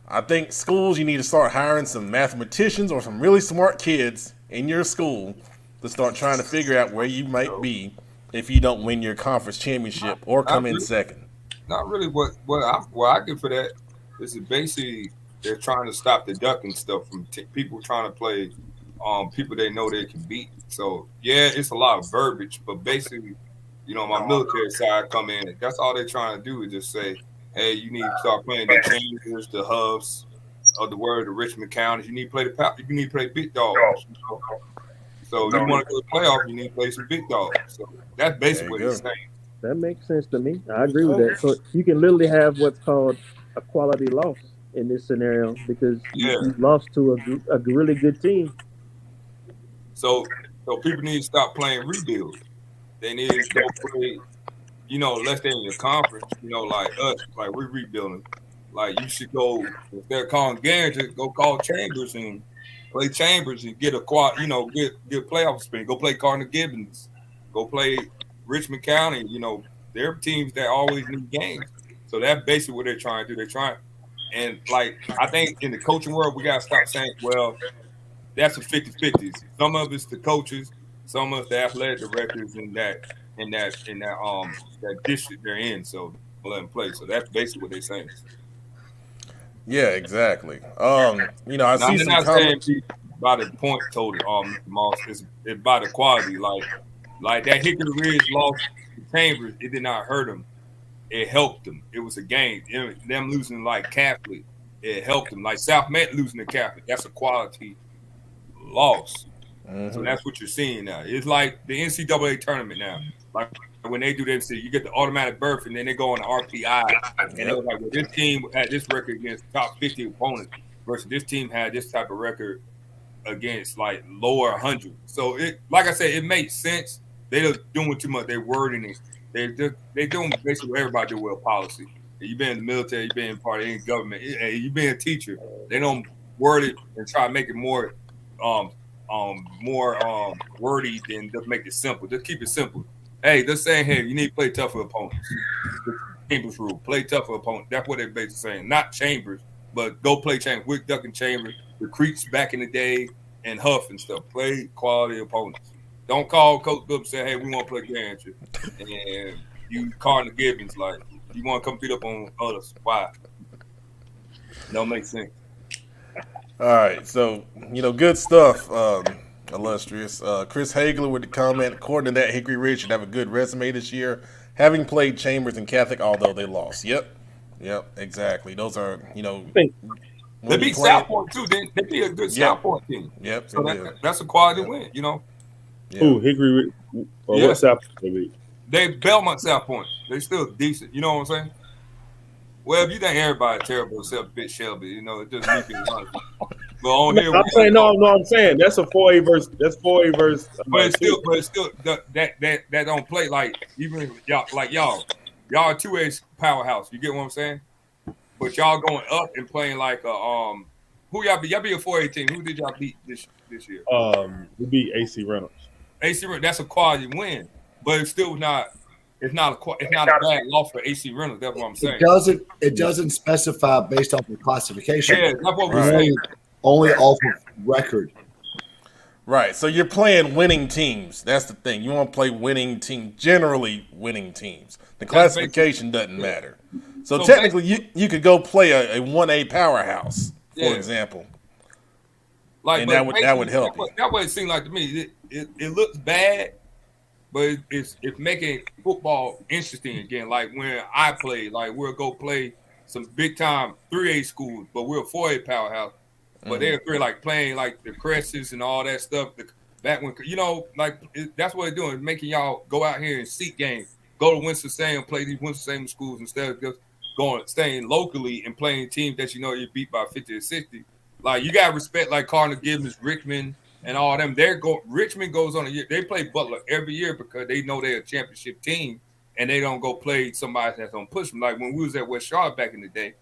[SPEAKER 1] I think schools, you need to start hiring some mathematicians or some really smart kids in your school to start trying to figure out where you might be if you don't win your conference championship or come in second.
[SPEAKER 3] Not really. What I get for that is basically they're trying to stop the ducking stuff from people trying to play people they know they can beat. So yeah, it's a lot of verbiage, but basically, my military side come in. That's all they're trying to do is just say, hey, you need to start playing the Chambers, the Hubs, of the word, the Richmond counties. You need to play you need to play big dogs. So you want to go to the playoff, you need to play some big dogs. So that's basically what he's saying.
[SPEAKER 5] That makes sense to me. I agree with that. So you can literally have what's called a quality loss in this scenario because you lost to a really good team.
[SPEAKER 3] So people need to stop playing rebuild. They need to go play, unless they're in your conference, like us, like we're rebuilding. Like you should go, if they're calling games, go call Chambers and play Chambers and get a quad, get a playoff spin. Go play Cardinal Gibbons. Go play Richmond County. They're teams that always need games. So that's basically what they're trying to do. They're trying, and like I think in the coaching world, we gotta stop saying, well, that's a 50-50. Some of it's the coaches, some of the athletic directors in that district they're in. So let them play. So that's basically what they're saying.
[SPEAKER 1] Yeah, exactly. I see some comments
[SPEAKER 3] by the point total. Moss is by the quality. Like that Hickory Ridge loss to Chambers, it did not hurt them. It helped them. It was a game. Them losing like Catholic, it helped them. Like South Meck losing to Catholic, that's a quality loss. Mm-hmm. So that's what you're seeing now. It's like the NCAA tournament now. Like when they do this, you get the automatic berth, and then they go on the RPI, and they're like, well, this team had this record against top 50 opponents versus this team had this type of record against like lower 100. So it, like I said, it makes sense. They're doing too much. They're wording it. They're doing basically what everybody do with policy. You've been in the military, you've been part of any government, you've been a teacher. They don't word it and try to make it more wordy than just make it simple. Just keep it simple. Hey, they're saying, hey, you need to play tough for opponents. Chambers rule, play tough for opponents. That's what they're basically saying. Not Chambers, but go play Chambers. Wick, Duck, and Chambers, the Creeks back in the day, and Huff and stuff. Play quality opponents. Don't call Coach up and say, hey, we want to play against you. And you Cardinal Gibbons, like, you want to come beat up on others. Why? Don't make sense.
[SPEAKER 1] All right, so, good stuff, illustrious. Chris Hagler with the comment, according to that, Hickory Ridge should have a good resume this year, having played Chambers and Catholic, although they lost. Yep, exactly. Those are,
[SPEAKER 3] They beat South Point, too. They beat a good South Point team.
[SPEAKER 1] Yep.
[SPEAKER 3] So that's a quality win,
[SPEAKER 1] Yeah.
[SPEAKER 9] Ooh, Hickory Ridge. What's up?
[SPEAKER 3] They Belmont South Point. They still decent. You know what I'm saying? Well, if you think everybody terrible except Bitch Shelby, it just makes it honest. But on here,
[SPEAKER 9] I'm saying I'm saying that's a 4A verse. That's 4A verse.
[SPEAKER 3] But it's still that don't play like even y'all a 2A powerhouse. You get what I'm saying? But y'all going up and playing like who y'all be? Y'all be a 4A team. Who did y'all beat this year?
[SPEAKER 9] We beat AC Reynolds.
[SPEAKER 3] AC Reynolds. That's a quality win, but it's still not. It's not a bad loss for AC Reynolds. That's what I'm saying.
[SPEAKER 2] It doesn't specify based off the classification.
[SPEAKER 3] Yeah, that's what we're saying.
[SPEAKER 2] Only off of record.
[SPEAKER 1] Right. So you're playing winning teams. That's the thing. You want to play winning teams, generally winning teams. The classification doesn't matter. So technically, you could go play a 1A powerhouse, for example.
[SPEAKER 3] Like,
[SPEAKER 1] and that would help you.
[SPEAKER 3] That's what it seemed like to me. It looks bad, but it's making football interesting again. Like when I play, like we'll go play some big time 3A schools, but we're a 4A powerhouse. But they're like playing like the Cresses and all that stuff. Back when that's what they're doing, making y'all go out here and seek games, go to Winston-Salem, play these Winston-Salem schools instead of just staying locally and playing teams that you beat by 50 or 60. Like you gotta respect like Cardinal Gibbons, Richmond, and all them. Richmond goes on a year. They play Butler every year because they know they're a championship team, and they don't go play somebody that's gonna push them. Like when we was at West Charlotte back in the day,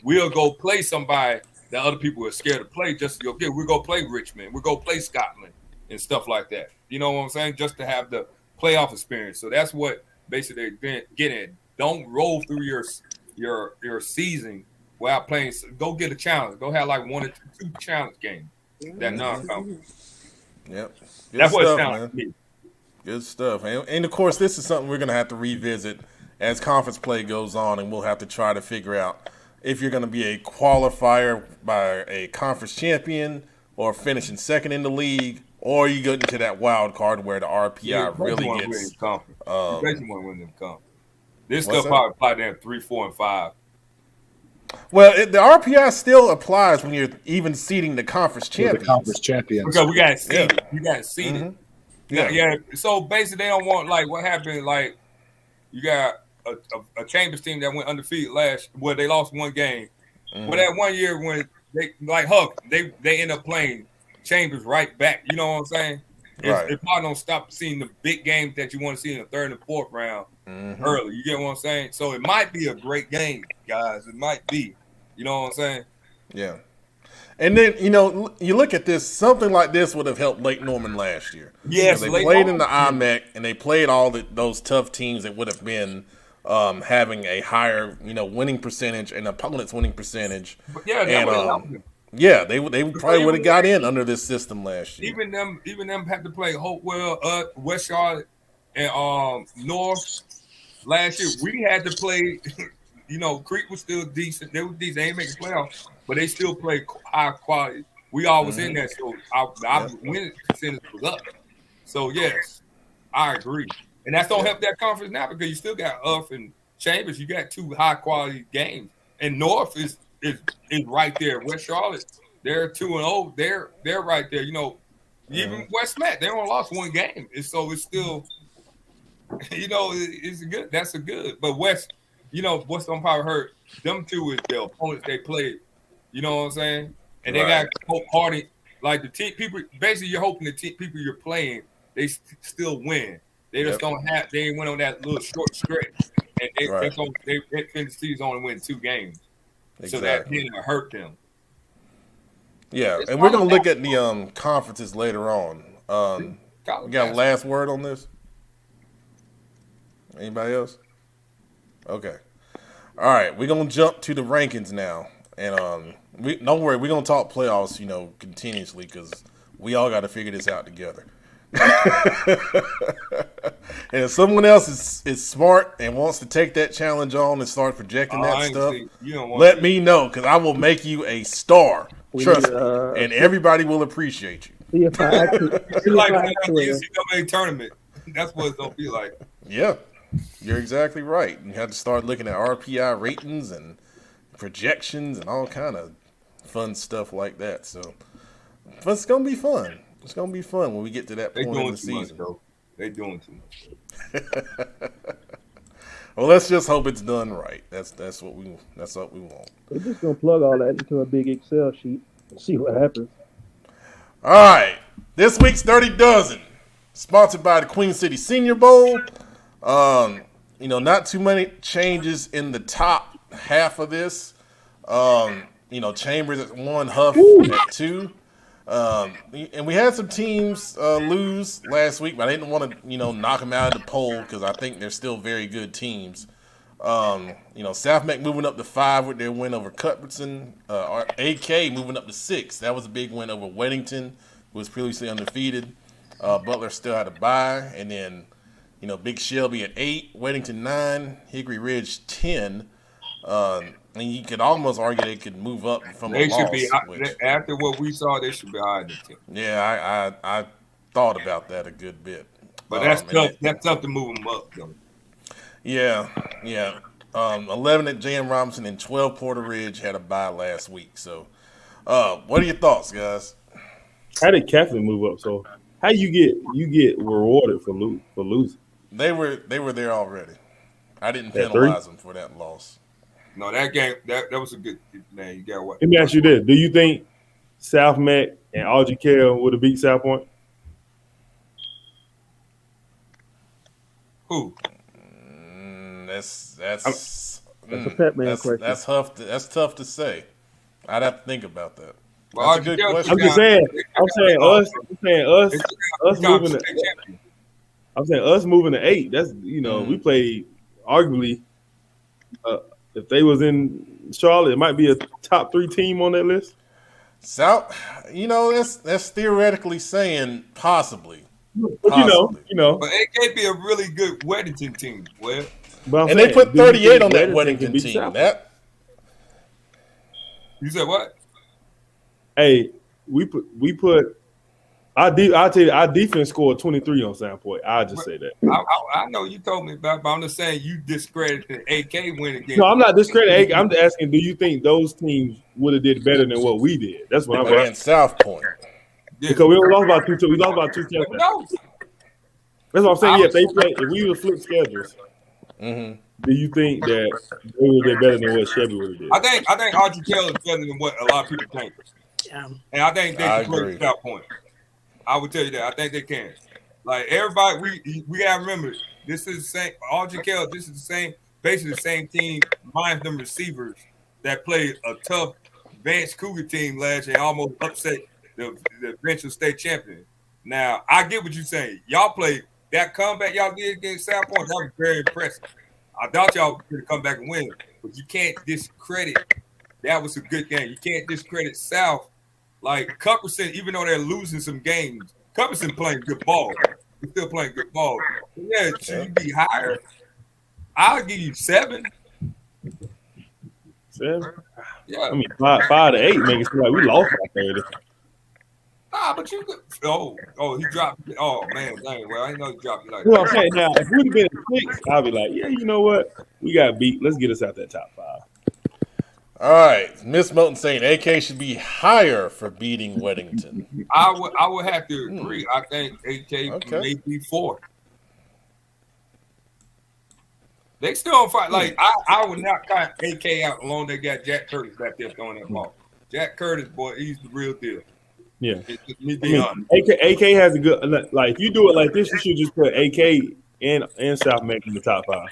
[SPEAKER 3] we'll go play somebody that other people are scared to play just to go get. We'll go play Richmond. We'll go play Scotland and stuff like that. You know what I'm saying? Just to have the playoff experience. So that's what basically they're getting at. Don't roll through your season without playing. Go get a challenge. Go have like 1 or 2 challenge games. That non-conference.
[SPEAKER 1] Yep.
[SPEAKER 3] That's what it sounds like to me.
[SPEAKER 1] Good stuff. And of course, this is something we're going to have to revisit as conference play goes on, and we'll have to try to figure out if you're going to be a qualifier by a conference champion or finishing second in the league, or you go into that wild card where the RPI really gets.
[SPEAKER 3] You basically want to win them conference. This stuff probably apply down 3, 4, and 5.
[SPEAKER 1] Well, the RPI still applies when you're even seeding the conference champions.
[SPEAKER 2] The conference champions.
[SPEAKER 3] Because we got it seeded. You got it seeded. Yeah. So basically, they don't want like what happened. Like you got a Chambers team that went undefeated where they lost 1 game. But that 1 year when they like Huck, they end up playing Chambers right back. You know what I'm saying? It probably don't stop seeing the big games that you want to see in the 3rd and 4th round early. You get what I'm saying? So it might be a great game, guys. It might be. You know what I'm saying?
[SPEAKER 1] Yeah. And then, you look at this, something like this would have helped Lake Norman last year.
[SPEAKER 3] Yes,
[SPEAKER 1] they played in the IMEC, and they played all those tough teams that would have been having a higher, winning percentage and opponent's winning percentage.
[SPEAKER 3] But yeah,
[SPEAKER 1] they probably would have got in under this system last year.
[SPEAKER 3] Even them had to play Hopewell, West Charlotte, and North last year. We had to play. Creek was still decent. They were decent. They ain't making playoffs, but they still play high quality. We all was in there, so our winning percentage was up. So yes, I agree. And that don't help that conference now because you still got Uff and Chambers. You got 2 high quality games, and North is right there. West Charlotte, they're 2-0. They're right there. Even West Meck, they only lost 1 game, and so it's still, it's good. That's a good. But West, what's gonna probably hurt them 2 is the opponents they played. You know what I'm saying? And they got Hope Hardy Like the team people, basically, you're hoping the people you're playing they still win. They just don't have. They went on that little short stretch, and they finished the season only win 2 games.
[SPEAKER 1] Exactly.
[SPEAKER 3] So that didn't hurt them.
[SPEAKER 1] Yeah, and we're gonna look at the conferences later on. We got a last word on this? Anybody else? Okay. All right, we're gonna jump to the rankings now, and don't worry, we're gonna talk playoffs, continuously because we all got to figure this out together. And if someone else is smart and wants to take that challenge on and start projecting that stuff, let me know because I will make you a star. Trust me, and everybody will appreciate you.
[SPEAKER 8] See if I actually,
[SPEAKER 3] It's like the NCAA tournament. That's what it's gonna be like.
[SPEAKER 1] Yeah, you're exactly right. You have to start looking at RPI ratings and projections and all kind of fun stuff like that. So it's gonna be fun. It's gonna be fun when we get to that point in the season.
[SPEAKER 3] They doing too much.
[SPEAKER 1] Well, let's just hope it's done right. That's what we want.
[SPEAKER 8] We're just gonna plug all that into a big Excel sheet and see what happens.
[SPEAKER 1] All right, this week's Dirty Dozen, sponsored by the Queen City Senior Bowl. Not too many changes in the top half of this. Chambers at 1, Huff at 2. And we had some teams lose last week, but I didn't want to, knock them out of the poll because I think they're still very good teams. South Meck moving up to 5 with their win over Cuthbertson. AK moving up to 6. That was a big win over Weddington, who was previously undefeated. Butler still had a bye. And then, Big Shelby at 8, Weddington 9, Hickory Ridge 10. And you could almost argue they could move up from a loss.
[SPEAKER 3] They should be after what we saw. They should be higher than 10.
[SPEAKER 1] Yeah, I thought about that a good bit.
[SPEAKER 3] But that's tough. That's tough to move them up, though.
[SPEAKER 1] Yeah. 11 at J.M. Robinson and 12 Porter Ridge had a bye last week. So, what are your thoughts, guys?
[SPEAKER 9] How did Catholic move up? So, how you get rewarded for losing?
[SPEAKER 1] They were there already. I didn't penalize them for that loss.
[SPEAKER 3] No, that game that was a good man. You got what?
[SPEAKER 9] Let me ask you this: do you think South Meck and RGK would have beat South Point?
[SPEAKER 3] Who?
[SPEAKER 1] That's
[SPEAKER 8] a pet man question.
[SPEAKER 1] That's tough. That's tough to say. I'd have to think about that.
[SPEAKER 3] Well,
[SPEAKER 1] that's a good question.
[SPEAKER 9] I'm just saying. I'm saying us moving to 8. That's we played arguably. If they was in Charlotte, it might be a top 3 team on that list.
[SPEAKER 1] South, that's theoretically saying possibly.
[SPEAKER 9] But
[SPEAKER 3] But it can't be a really good Weddington team. Well,
[SPEAKER 1] and they put 38 on that Weddington team. That
[SPEAKER 3] you said what?
[SPEAKER 9] Hey, we put. I'll tell you, our defense scored 23 on South Point. I'll just say that.
[SPEAKER 3] I know you told me about, but I'm just saying you discredited AK win again.
[SPEAKER 9] No, I'm not discrediting AK. I'm just asking, do you think those teams would have did better than what we did? That's what I'm asking.
[SPEAKER 1] South Point.
[SPEAKER 9] Because we lost about 2. We lost about 2 seconds. That's what I'm saying. If we would flip schedules, do you think that they would get better than what Chevy would have did?
[SPEAKER 3] I think RGK is better than what a lot of people think. Yeah. And I think they can play South Point. I would tell you that. I think they can. Like everybody, we gotta remember this is the same. RGK, this is the same, basically the same team, minus them receivers that played a tough Vance Cougar team last year, and almost upset the eventual state champion. Now I get what you're saying. Y'all played that comeback y'all did against South Point. That was very impressive. I thought y'all could come back and win, but you can't discredit. That was a good game. You can't discredit South. Like Cuthbertson, even though they're losing some games, Cuthbertson playing good ball. He's still playing good ball. Yeah, should you be higher? I'll give you 7.
[SPEAKER 9] 7?
[SPEAKER 3] Yeah.
[SPEAKER 9] I mean, 5 to 8 make it seem like we lost by 30.
[SPEAKER 3] Nah, but you could. He dropped. Oh man, dang. Well, I didn't know he dropped it like
[SPEAKER 9] You know what I'm saying? Now, if we'd have been at 6, I'd be like, yeah, you know what? We got beat. Let's get us out that top 5.
[SPEAKER 1] All right, Miss Moulton saying AK should be higher for beating Weddington.
[SPEAKER 3] I would have to agree. I think AK may be 4. They still on fight. Like I would not count AK out alone. They got Jack Curtis back there throwing that ball. Jack Curtis, boy, he's the real deal.
[SPEAKER 9] Yeah.
[SPEAKER 3] It's just me being honest.
[SPEAKER 9] AK has a good like. If you do it like this, you should just put AK and South Meck in the top 5.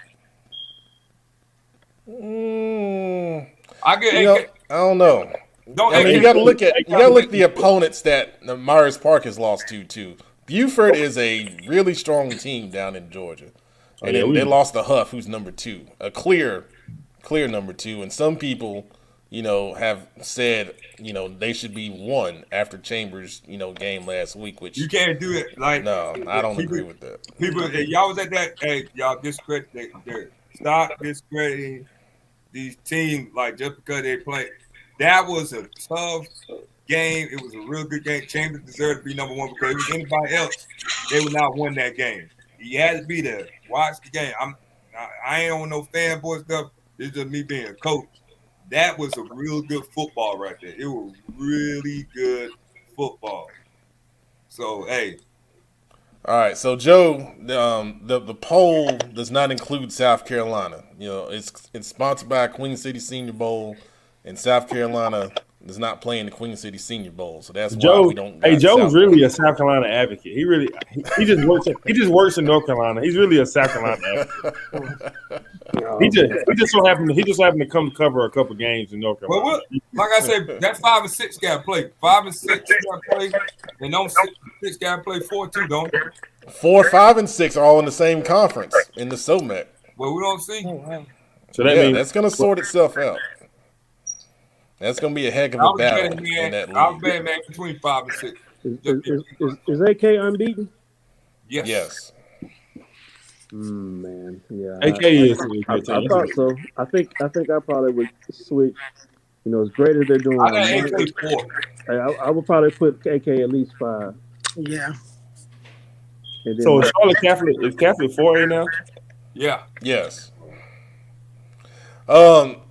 [SPEAKER 3] I get AK.
[SPEAKER 1] I don't know.
[SPEAKER 3] Don't
[SPEAKER 1] I mean,
[SPEAKER 3] AK
[SPEAKER 1] you got to look at the opponents that Myers Park has lost to too. Buford is a really strong team down in Georgia, and then they lost to Huff, who's number 2, a clear number 2. And some people, have said, they should be 1 after Chambers, game last week. Which
[SPEAKER 3] you can't do it. Like,
[SPEAKER 1] no, I don't agree with that.
[SPEAKER 3] People, y'all was at that. Hey, y'all stop discrediting these teams like just because they play. That was a tough game. It was a real good game. Chambers deserved to be number 1 because if it was anybody else, they would not win that game. He had to be there. Watch the game. I ain't on no fanboy stuff. This is just me being a coach. That was a real good football right there. It was really good football. So, hey.
[SPEAKER 1] All right. So, Joe, the poll does not include South Carolina. It's sponsored by Queen City Senior Bowl, and South Carolina does not play in the Queen City Senior Bowl. So that's why we don't.
[SPEAKER 9] Hey, Joe's really a South Carolina advocate. He just works in North Carolina. He's really a South Carolina advocate. He just so happened to come cover a couple games in North Carolina.
[SPEAKER 3] Well, like I said, that 5 and 6 got to play. 5 and 6 got to play, and those 6 got to play 4 too, don't they?
[SPEAKER 1] 4, 5, and 6 are all in the same conference in the South Meck.
[SPEAKER 3] Well, we don't see.
[SPEAKER 9] So that means
[SPEAKER 1] that's going to sort itself out. That's going to be a heck of a battle in that league.
[SPEAKER 3] I'll bet, man, between 5 and 6.
[SPEAKER 8] Is AK unbeaten?
[SPEAKER 3] Yes.
[SPEAKER 8] Man, yeah.
[SPEAKER 9] AK is.
[SPEAKER 8] I thought so. I think I probably would switch. As great as they're doing.
[SPEAKER 3] I got AK 4.
[SPEAKER 8] I would probably put AK at least 5.
[SPEAKER 4] Yeah.
[SPEAKER 9] So is Charlotte Catholic 4A now?
[SPEAKER 3] Yeah.
[SPEAKER 1] Yes.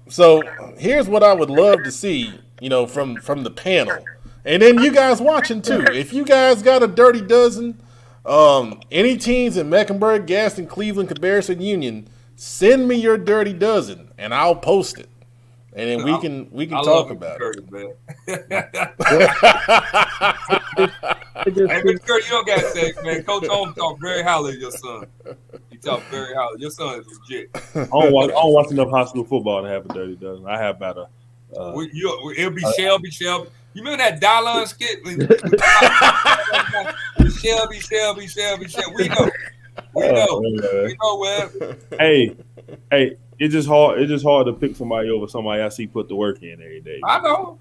[SPEAKER 1] So here's what I would love to see, from the panel, and then you guys watching too. If you guys got a dirty dozen, any teams in Mecklenburg, Gaston, Cleveland, Cabarrus, and Union, send me your dirty dozen, and I'll post it, and then we can talk about it.
[SPEAKER 3] Hey, Mr. Curry, you don't got to say, man. Coach Holmes talked very highly of your son. He talked very highly. Your son is legit.
[SPEAKER 9] I don't watch enough high school football to have a dirty dozen. I have about a.
[SPEAKER 3] It'll be Shelby. You remember that Dylon skit? Shelby. We know where.
[SPEAKER 9] Hey, it's just hard. It's just hard to pick somebody over somebody I see put the work in every day.
[SPEAKER 3] I know.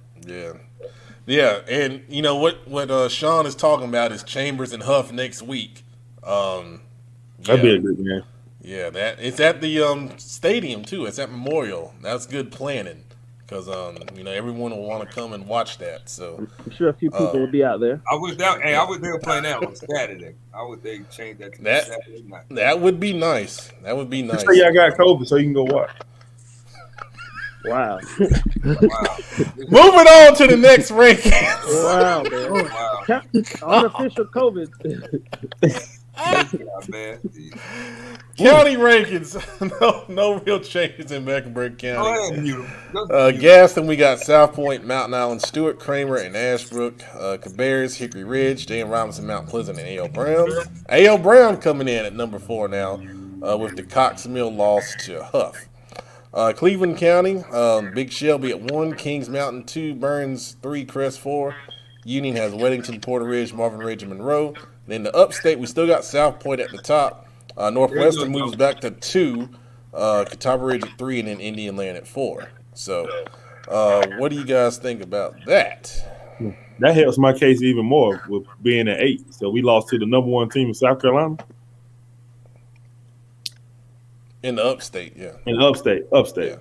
[SPEAKER 1] Yeah, and what Sean is talking about is Chambers and Huff next week.
[SPEAKER 9] That'd be a good game.
[SPEAKER 1] Yeah, it's at the stadium too. It's at Memorial. That's good planning because everyone will want to come and watch that. So
[SPEAKER 8] I'm sure a few people will be out there.
[SPEAKER 3] I was there playing that on Saturday. They change that to Saturday night.
[SPEAKER 1] That would be nice. That would be nice.
[SPEAKER 9] Just say y'all got COVID so you can go watch.
[SPEAKER 8] Wow.
[SPEAKER 1] Moving on to the next ranking.
[SPEAKER 8] Wow, man. Wow. Unofficial COVID.
[SPEAKER 3] Man.
[SPEAKER 1] County rankings. No real changes in Mecklenburg County.
[SPEAKER 3] Go ahead,
[SPEAKER 1] Gaston, we got South Point, Mountain Island, Stuart, Kramer, and Ashbrook. Cabarrus, Hickory Ridge, Dan Robinson, Mount Pleasant, and A.L. Brown. A.L. Brown coming in at number 4 now with the Cox Mill loss to Huff. Cleveland County, Big Shelby at 1, Kings Mountain 2, Burns 3, Crest 4. Union has Weddington, Porter Ridge, Marvin Ridge, and Monroe. Then the upstate, we still got South Point at the top. Northwestern moves back to 2, Catawba Ridge at 3, and then Indian Land at 4. So, what do you guys think about that?
[SPEAKER 9] That helps my case even more with being at 8. So we lost to the number 1 team in South Carolina.
[SPEAKER 1] In the upstate, yeah.
[SPEAKER 9] In the upstate.
[SPEAKER 1] Yeah.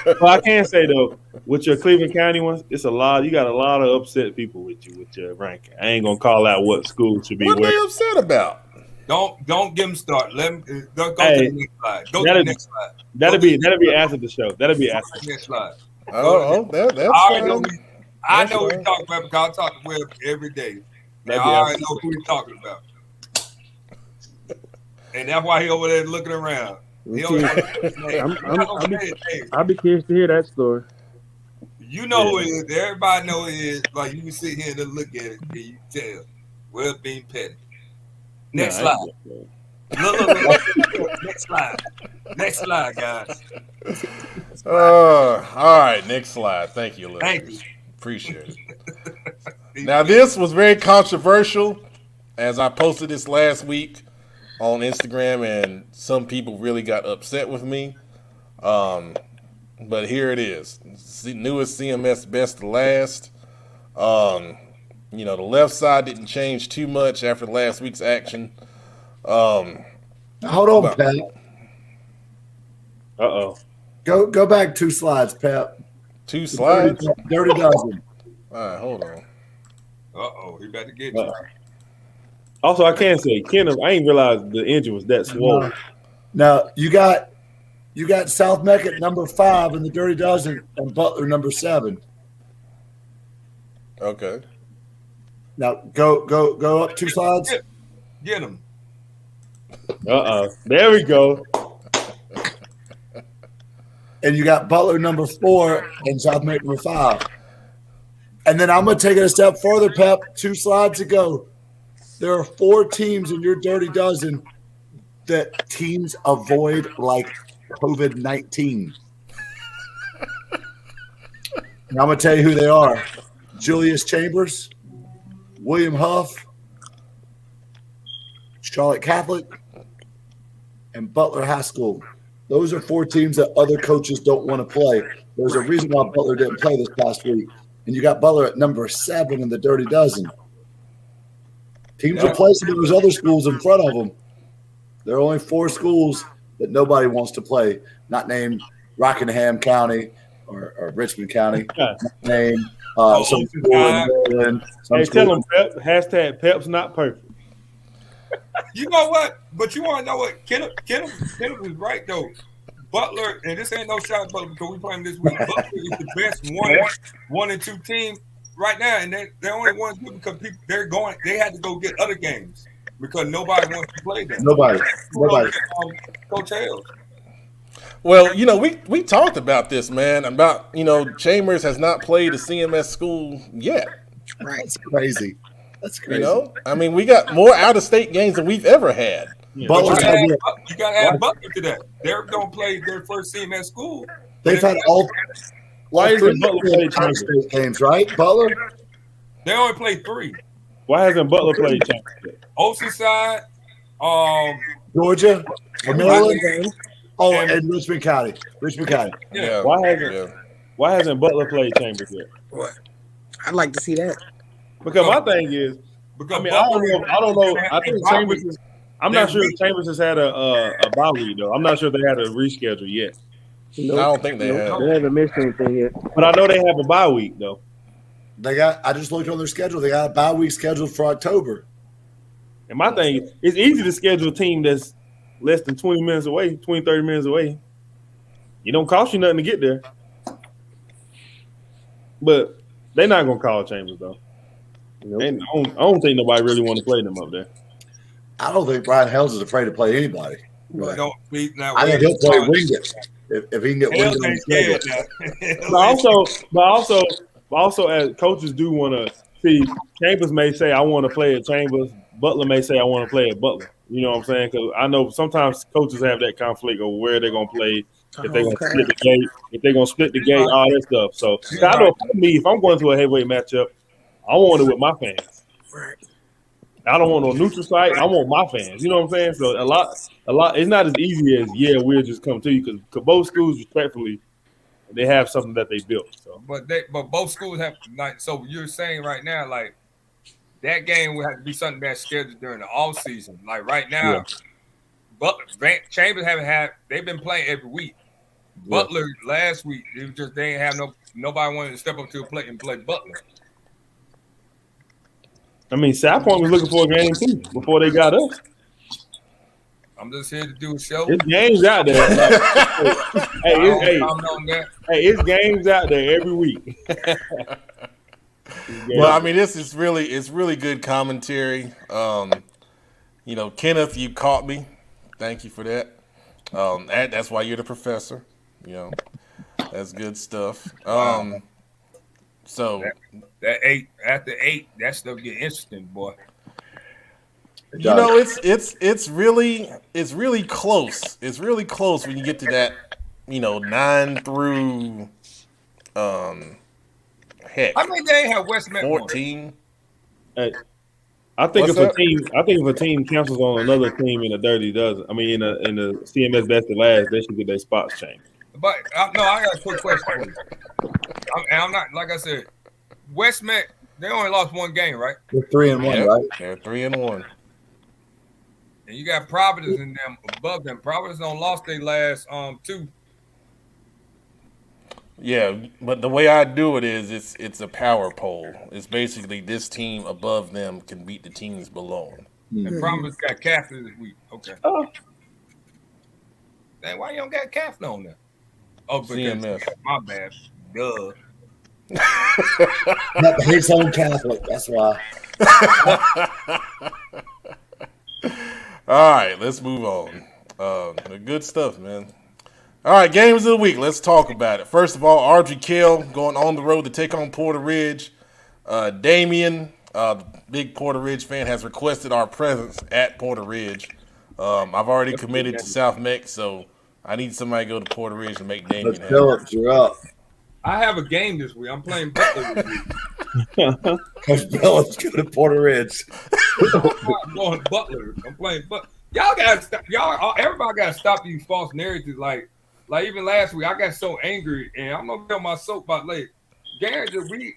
[SPEAKER 9] Well, I can say though, with your Cleveland County ones, it's a lot. You got a lot of upset people with you with your ranking. I ain't gonna call out what school should be.
[SPEAKER 1] What are they upset about?
[SPEAKER 3] Don't get them started. Let them go to the next slide. Go to the next slide.
[SPEAKER 9] That'll be after the show. That'll be after
[SPEAKER 3] the next slide.
[SPEAKER 1] That's
[SPEAKER 3] I know what you're talking about because I talk to Webb every day. I already know who he's talking about. And that's why he over there looking around.
[SPEAKER 8] I'll be curious to hear that story.
[SPEAKER 3] You know who it is. Everybody know who it is. Like you can sit here and look at it and you tell. Well, being petty. Next slide. Look. Next slide, guys.
[SPEAKER 1] All right, next slide. Thank you, Liz.
[SPEAKER 3] Thank you.
[SPEAKER 1] Appreciate it. Now, this was very controversial, as I posted this last week on Instagram, and some people really got upset with me. But here it is. Newest CMS best to last. You know, the left side didn't change too much after last week's action.
[SPEAKER 2] Hold on, Pat.
[SPEAKER 9] Uh-oh.
[SPEAKER 2] Go back 2 slides, Pat.
[SPEAKER 1] 2 slides?
[SPEAKER 2] Dirty dozen.
[SPEAKER 1] All right, hold on.
[SPEAKER 3] Uh-oh, he about to get you.
[SPEAKER 9] Also, I can say, Kenneth, I ain't realized the injury was that swollen.
[SPEAKER 2] Now, you got South Meck at number 5 in the Dirty Dozen and Butler number 7.
[SPEAKER 1] Okay.
[SPEAKER 2] Now, go up 2 slides.
[SPEAKER 3] Get him.
[SPEAKER 9] Uh-oh. There we go.
[SPEAKER 2] And you got Butler number 4 and South Meck number 5. And then I'm going to take it a step further, Pep. 2 slides ago, there are 4 teams in your Dirty Dozen that teams avoid like COVID-19. Now I'm going to tell you who they are. Julius Chambers, William Huff, Charlotte Catholic, and Butler High School. Those are 4 teams that other coaches don't want to play. There's a reason why Butler didn't play this past week. And you got Butler at number 7 in the Dirty Dozen. Teams are placing those other schools in front of them. There are only 4 schools that nobody wants to play, not named Rockingham County or Richmond County. Not named some school in Maryland.
[SPEAKER 9] Hey, tell them, Pep, hashtag Pep's not perfect.
[SPEAKER 3] You know what? But you want to know what? Kenneth was right, though. Butler, and this ain't no shot at Butler because we playing this week. Butler is the best 1 and 2 team right now, and they're only 1 and 2 because they had to go get other games because nobody wants to play them.
[SPEAKER 2] Nobody.
[SPEAKER 3] Coach Hales.
[SPEAKER 1] Well, you know, we talked about this, man, about, you know, Chambers has not played a CMS school yet.
[SPEAKER 2] Right. That's crazy.
[SPEAKER 1] You know? I mean, we got more out-of-state games than we've ever had.
[SPEAKER 3] You got to add Butler to that. They're going to play their first CMS school.
[SPEAKER 2] They've had all
[SPEAKER 9] Why isn't
[SPEAKER 2] 3
[SPEAKER 9] Butler played Chambers?
[SPEAKER 2] out-of-state games, right? Butler?
[SPEAKER 3] They only played 3.
[SPEAKER 9] Why hasn't Butler played Chambers?
[SPEAKER 3] Oceanside,
[SPEAKER 2] Georgia, Maryland, and Richmond County.
[SPEAKER 1] Yeah.
[SPEAKER 9] Why hasn't Butler played Chambers yet?
[SPEAKER 4] What? I'd like to see that.
[SPEAKER 9] Because my thing is, I mean, I don't know. I think Chambers is. I'm not sure if Chambers has had a bye week though. I'm not sure they had a reschedule yet.
[SPEAKER 1] I don't think they have.
[SPEAKER 8] They haven't missed anything yet.
[SPEAKER 9] But I know they have a bye week though.
[SPEAKER 2] I just looked on their schedule. They got a bye week scheduled for October.
[SPEAKER 9] And my thing is, it's easy to schedule a team that's less than 20 minutes away, 20, 30 minutes away. It don't cost you nothing to get there. But they're not going to call Chambers, though. Nope. And I don't think nobody really want to play them up there.
[SPEAKER 2] I don't think Brian Hales is afraid to play anybody.
[SPEAKER 3] I think
[SPEAKER 2] he'll play Wingate if he can get Wingate on the schedule.
[SPEAKER 9] But also, as coaches do want to see, Chambers may say, I want to play at Chambers. Butler may say, I want to play at Butler. You know what I'm saying? Because I know sometimes coaches have that conflict of where they're going to play, if they're going to split the gate, if they're going to split the gate, all that stuff. So I know for me, if I'm going to a heavyweight matchup, I want it with my fans.
[SPEAKER 4] Right.
[SPEAKER 9] I don't want no neutral site. I want my fans. You know what I'm saying? So a lot. It's not as easy as we'll just come to you because both schools, respectfully, they have something that they built. So,
[SPEAKER 3] but both schools have like. So you're saying right now, like that game will have to be something that's scheduled during the off season. Like right now, Butler, Chambers they've been playing every week. Butler last week, it was just they didn't have nobody wanted to step up to the plate and play Butler.
[SPEAKER 9] I mean, South Point was looking for a game too before they got us.
[SPEAKER 3] I'm just here to do a show.
[SPEAKER 9] It's games out there. It's games out there every week.
[SPEAKER 1] Well, I mean, it's really good commentary. You know, Kenneth, you caught me. Thank you for that. That's why you're the professor. You know, that's good stuff. So
[SPEAKER 3] that 8 after 8, that stuff get interesting, boy.
[SPEAKER 1] You know, it's really close. It's really close when you get to that, 9 through heck.
[SPEAKER 3] How many days have West Meck
[SPEAKER 1] 14.
[SPEAKER 9] Hey, I think if a team cancels on another team in a dirty dozen, I mean in the CMS best of last, they should get their spots changed.
[SPEAKER 3] But I got a quick question for you. I'm not, like I said, West Meck, they only lost one game, right?
[SPEAKER 2] They're 3-1, right?
[SPEAKER 1] They're 3-1.
[SPEAKER 3] And you got Providence in them above them. Providence don't lost their last 2.
[SPEAKER 1] Yeah, but the way I do it is it's a power poll. It's basically this team above them can beat the teams below them.
[SPEAKER 3] And Providence got Catherine this week. Okay.
[SPEAKER 9] Oh.
[SPEAKER 3] Dang, why you don't got Catherine on there? Oh, because
[SPEAKER 1] CMS.
[SPEAKER 3] My bad. Duh.
[SPEAKER 2] Not his own Catholic. That's why.
[SPEAKER 1] All right, let's move on. Good stuff, man. All right, games of the week. Let's talk about it. First of all, RGK going on the road to take on Porter Ridge. Damien, the big Porter Ridge fan, has requested our presence at Porter Ridge. I've already committed to South Meck, so I need somebody to go to Porter Ridge and make Damien happy.
[SPEAKER 2] Phillips, you're up.
[SPEAKER 3] I have a game this week. I'm playing Butler this week.
[SPEAKER 2] Coach Phillips, go to Porter Ridge.
[SPEAKER 3] I'm going Butler. I'm playing Butler. Y'all got to stop. Everybody got to stop these false narratives. Like even last week, I got so angry, and I'm gonna tell my soapbox later. Guarantee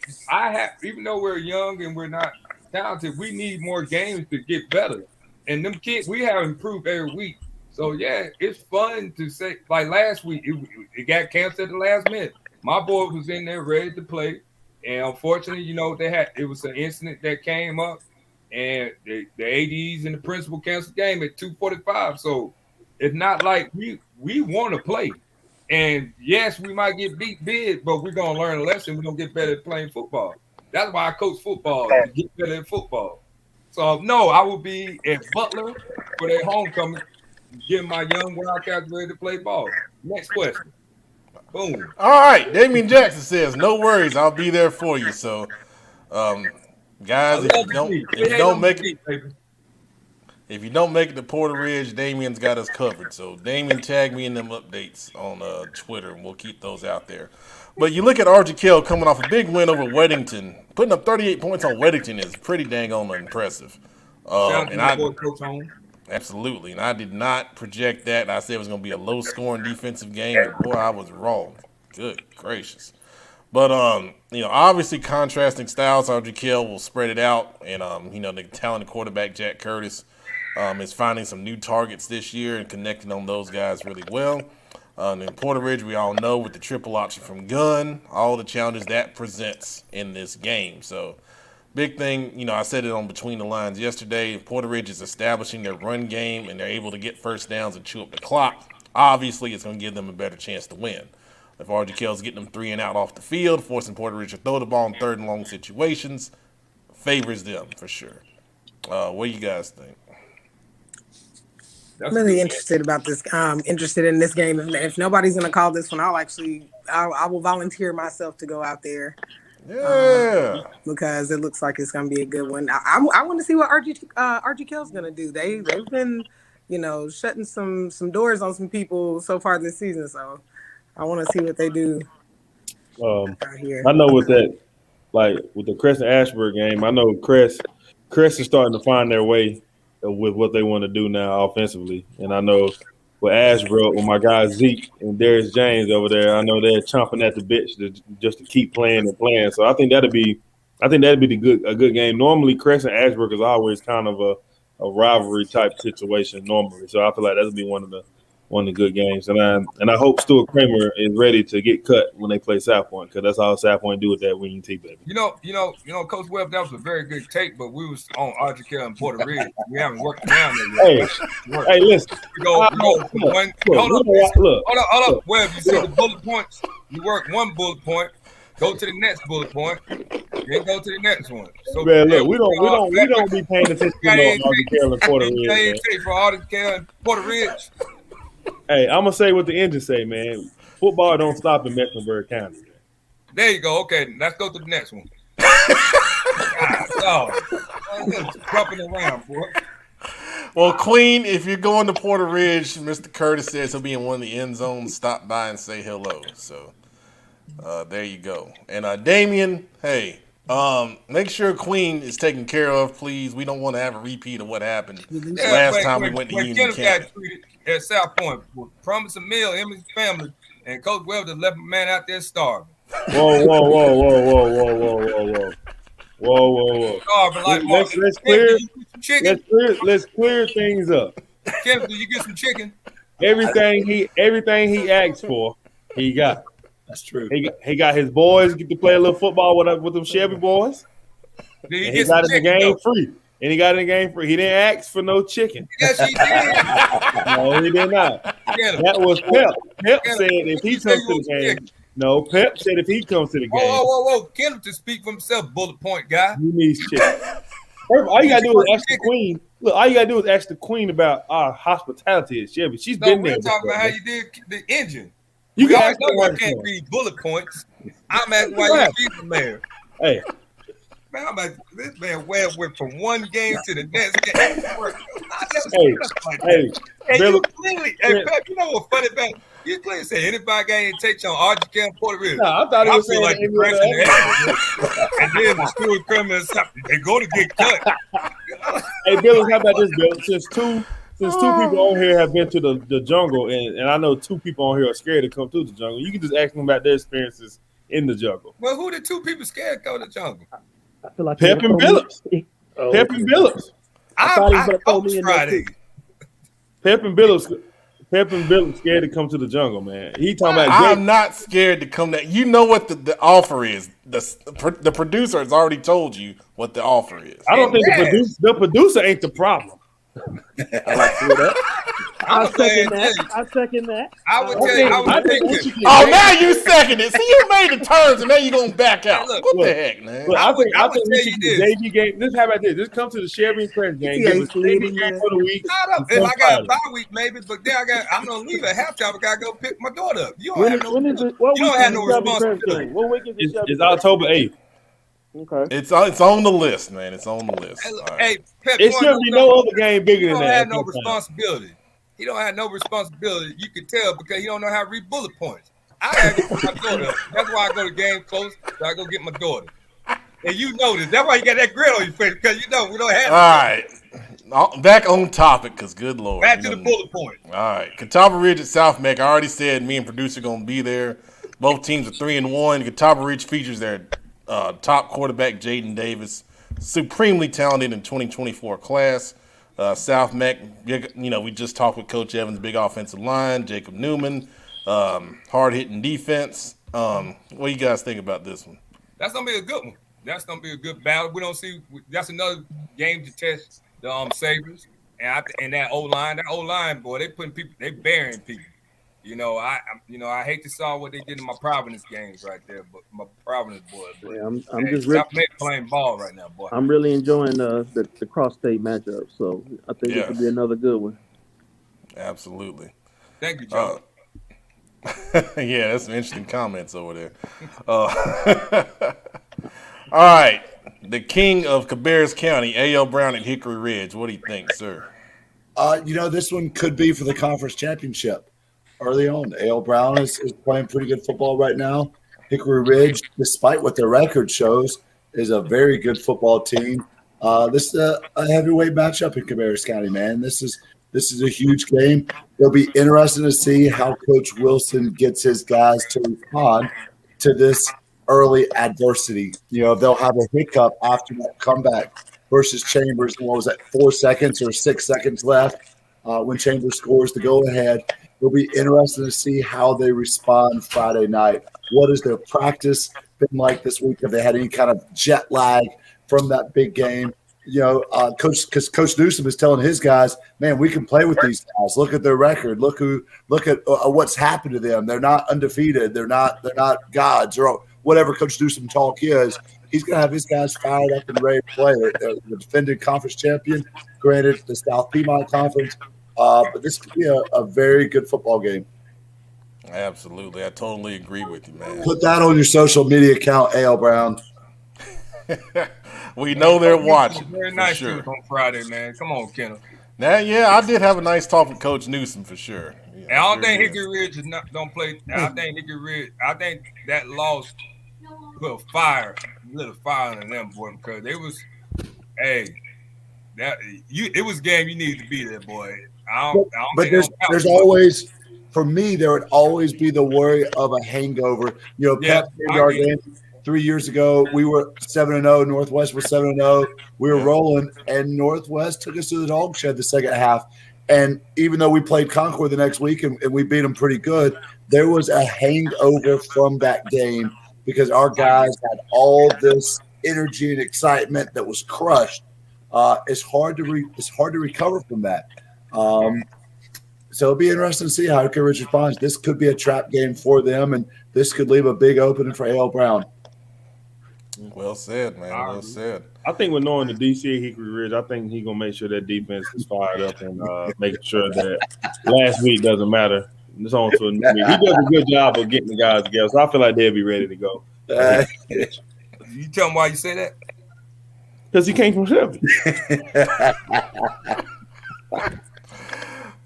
[SPEAKER 3] even though we're young and we're not talented, we need more games to get better. And them kids, we have improved every week. So yeah, it's fun to say. Like last week, it got canceled at the last minute. My boy was in there ready to play, and unfortunately, it was an incident that came up, and the ADs and the principal canceled the game at 2:45. So it's not like we want to play. And yes, we might get beat big, but we're gonna learn a lesson. We're gonna get better at playing football. That's why I coach football, to get better at football. So no, I will be at Butler for their homecoming, getting my young Wildcats ready to play ball. Next question. Boom.
[SPEAKER 1] All right, Damian Jackson says, "No worries, I'll be there for you." So, guys, if you don't make it to Porter Ridge, Damian's got us covered. So, Damian, tag me in them updates on Twitter, and we'll keep those out there. But you look at RGK coming off a big win over Weddington, putting up 38 points on Weddington is pretty dang on impressive. Absolutely, and I did not project that. I said it was going to be a low-scoring defensive game, but boy, I was wrong. Good gracious. But, obviously contrasting styles, RGK will spread it out, and, the talented quarterback, Jack Curtis, is finding some new targets this year and connecting on those guys really well. In Porter Ridge, we all know with the triple option from Gunn, all the challenges that presents in this game. So, big thing, I said it on Between the Lines yesterday. Porter Ridge is establishing their run game, and they're able to get first downs and chew up the clock. Obviously, it's going to give them a better chance to win. If RGK is getting them 3 and out off the field, forcing Porter Ridge to throw the ball in third and long situations, favors them for sure. What do you guys think?
[SPEAKER 4] I'm really interested about this. Interested in this game. If nobody's going to call this one, I will volunteer myself to go out there.
[SPEAKER 1] Yeah,
[SPEAKER 4] because it looks like it's going to be a good one. I want to see what RGK is going to do. They've been, shutting some doors on some people so far this season. So I want to see what they do out here.
[SPEAKER 9] I know with that, like with the Crest and Ashburn game, I know Crest is starting to find their way with what they want to do now offensively, and I know. With Ashbrook, with my guys Zeke and Darius James over there, I know they're chomping at the bit just to keep playing and playing. So I think that'd be a good game. Normally, Crest and Ashbrook is always kind of a rivalry type situation normally. So I feel like that'll be one of the good games. And I hope Stuart Kramer is ready to get cut when they play South Point, because that's all South Point do with that wing T, baby.
[SPEAKER 3] Coach Webb, that was a very good take, but we was on RGK and Porter Ridge. We haven't worked down there yet.
[SPEAKER 9] Hey, listen.
[SPEAKER 3] Hold up, Webb. You see the bullet points. You work one bullet point. Go to the next bullet point, then go to the next one. So
[SPEAKER 9] man, look, we don't be paying attention to RGK and Porter Ridge.
[SPEAKER 3] For RGK and Porter Ridge.
[SPEAKER 9] Hey, I'm gonna say what the engine say, man. Football don't stop in Mecklenburg County.
[SPEAKER 3] There you go. Okay, let's go to the next one. God, jumping around, boy.
[SPEAKER 1] Well, Queen, if you're going to Porter Ridge, Mr. Curtis says he'll be in one of the end zones. Stop by and say hello. So there you go. And Damien, hey, make sure Queen is taken care of, please. We don't want to have a repeat of what happened last time we went to Union
[SPEAKER 3] Kenneth
[SPEAKER 1] Camp.
[SPEAKER 3] got treated at South Point, promised a meal, him and his family, and Coach Webb just left a man out there starving.
[SPEAKER 9] Whoa.
[SPEAKER 3] Starving like
[SPEAKER 9] Let's clear things up.
[SPEAKER 3] Kenneth, did you get some chicken?
[SPEAKER 9] Everything he asked for, he got.
[SPEAKER 2] That's true.
[SPEAKER 9] He got his boys get to play a little football with them Chevy boys.
[SPEAKER 3] Did
[SPEAKER 9] He got in the game free. And he got in the game free. He didn't ask for no chicken.
[SPEAKER 3] Yes, he did.
[SPEAKER 9] No, he did not. That was Pep. Pep said if he comes to the game. No, Pep said if he comes to the game.
[SPEAKER 3] Whoa. Kenneth to speak for himself, bullet point guy.
[SPEAKER 9] He needs chicken. All you gotta do is ask the Queen. Look, all you gotta do is ask the Queen about our hospitality at Chevy. She's been there.
[SPEAKER 3] We're talking about how you did the engine.
[SPEAKER 9] You
[SPEAKER 3] We
[SPEAKER 9] guys
[SPEAKER 3] always know I can't read bullet points. I'm asking why you keep the mayor.
[SPEAKER 9] Hey.
[SPEAKER 3] Man, I'm like, this man Webb went from one game to the next game.
[SPEAKER 9] Hey,
[SPEAKER 3] you clearly, Pep, you know what's funny about it? You clearly say anybody got any takes on RG and Puerto Rico.
[SPEAKER 9] No, I thought it was
[SPEAKER 3] feel like the person and then the Stuart Kramer and something. They're going to get cut.
[SPEAKER 9] Hey, Billy, how about this, Bill? Since two people on here have been to the jungle, and I know 2 people on here are scared to come through the jungle, you can just ask them about their experiences in the jungle.
[SPEAKER 3] Well, who the 2 people scared to go to the jungle?
[SPEAKER 8] I feel like
[SPEAKER 9] Pep and Billups. Pep and Billups.
[SPEAKER 3] I coach Friday.
[SPEAKER 9] Pep and Billups scared to come to the jungle, man. He talking about.
[SPEAKER 1] I'm not scared to come there. You know what the offer is. The producer has already told you what the offer is.
[SPEAKER 9] I don't think the producer ain't the problem.
[SPEAKER 8] I like to hear that. I second that.
[SPEAKER 3] I would tell you.
[SPEAKER 1] Oh, now you second it. See, you made the terms, and now you're gonna back out.
[SPEAKER 3] Look,
[SPEAKER 1] what the heck, man?
[SPEAKER 9] Look, I think
[SPEAKER 3] tell you this.
[SPEAKER 9] JV game. How about this? Just come to the Chevy and Crest game. Give us JV game for the week.
[SPEAKER 3] If I got a bye week, maybe, but then I'm gonna leave at halftime. I gotta go pick my daughter up. You don't have no responsibility.
[SPEAKER 8] What week is it?
[SPEAKER 9] It's October 8th.
[SPEAKER 8] Okay.
[SPEAKER 1] It's on the list, man. It's on the list.
[SPEAKER 3] Hey, Pep,
[SPEAKER 9] it shouldn't be no other game bigger than that.
[SPEAKER 3] He don't have no responsibility. He don't have no responsibility. You can tell because he don't know how to read bullet points. I have to get my daughter up. That's why I go to game close. So I go get my daughter. And you know this. That's why you got that grin on your face because you know we don't have.
[SPEAKER 1] All right. Back on topic because good Lord.
[SPEAKER 3] Back to the bullet point.
[SPEAKER 1] All right. Catawba Ridge at South Meck. I already said me and producer going to be there. Both teams are 3-1. Catawba Ridge features their top quarterback, Jaden Davis, supremely talented in 2024 class. South Meck, we just talked with Coach Evans, big offensive line, Jacob Newman, hard-hitting defense. What do you guys think about this one?
[SPEAKER 3] That's going to be a good one. That's going to be a good battle. We don't see – that's another game to test the Sabres. And that O-line. That O-line, boy, they putting people – they burying people. I hate to saw what they did in my Providence games right there, but my Providence boys.
[SPEAKER 8] Yeah, I'm just really
[SPEAKER 3] playing ball right now, boy.
[SPEAKER 8] I'm really enjoying the cross-state matchup, so I think it could be another good one.
[SPEAKER 1] Absolutely.
[SPEAKER 3] Thank you, John.
[SPEAKER 1] Yeah, that's some interesting comments over there. All right, the king of Cabarrus County, A.L. Brown at Hickory Ridge. What do you think, sir?
[SPEAKER 2] This one could be for the conference championship. Early on, A.L. Brown is playing pretty good football right now. Hickory Ridge, despite what their record shows, is a very good football team. This is a heavyweight matchup in Cabarrus County, man. This is a huge game. It'll be interesting to see how Coach Wilson gets his guys to respond to this early adversity. They'll have a hiccup after that comeback versus Chambers. What was that, 4 seconds or 6 seconds left when Chambers scores the go-ahead. It'll be interesting to see how they respond Friday night. What has their practice been like this week? Have they had any kind of jet lag from that big game? Coach Newsom is telling his guys, man, we can play with these guys. Look at their record. Look at what's happened to them. They're not undefeated. They're not gods or whatever Coach Newsom talk is. He's going to have his guys fired up and ready to play. They're the defending conference champion, granted the South Piedmont Conference. But this could be a very good football game.
[SPEAKER 1] Absolutely. I totally agree with you, man.
[SPEAKER 2] Put that on your social media account, A.L. Brown.
[SPEAKER 1] We know they're watching.
[SPEAKER 3] Very nice
[SPEAKER 1] for sure.
[SPEAKER 3] on Friday, man. Come on, Kenneth.
[SPEAKER 1] Now, yeah, I did have a nice talk with Coach Newsom for sure. Yeah,
[SPEAKER 3] and I don't think Hickory Ridge is not don't play. I think Hickory Ridge. I think that loss put a little fire in them, boy, because it was, it was a game you needed to be there, boy.
[SPEAKER 2] But there's always, for me, there would always be the worry of a hangover. You know, Pep came to our game 3 years ago. We were 7-0. Northwest was 7-0. We were rolling, and Northwest took us to the dog shed the second half. And even though we played Concord the next week and we beat them pretty good, there was a hangover from that game because our guys had all this energy and excitement that was crushed. It's hard to recover from that. So it'll be interesting to see how Hickory Ridge responds. This could be a trap game for them, and this could leave a big opening for A.L. Brown.
[SPEAKER 1] Well said, man. Well said.
[SPEAKER 9] I think with knowing the DC Hickory Ridge, I think he's going to make sure that defense is fired up and making sure that last week doesn't matter. It's on to a new week. He does a good job of getting the guys together, so I feel like they'll be ready to go.
[SPEAKER 3] You tell him why you say that?
[SPEAKER 9] Because he came from Shelby.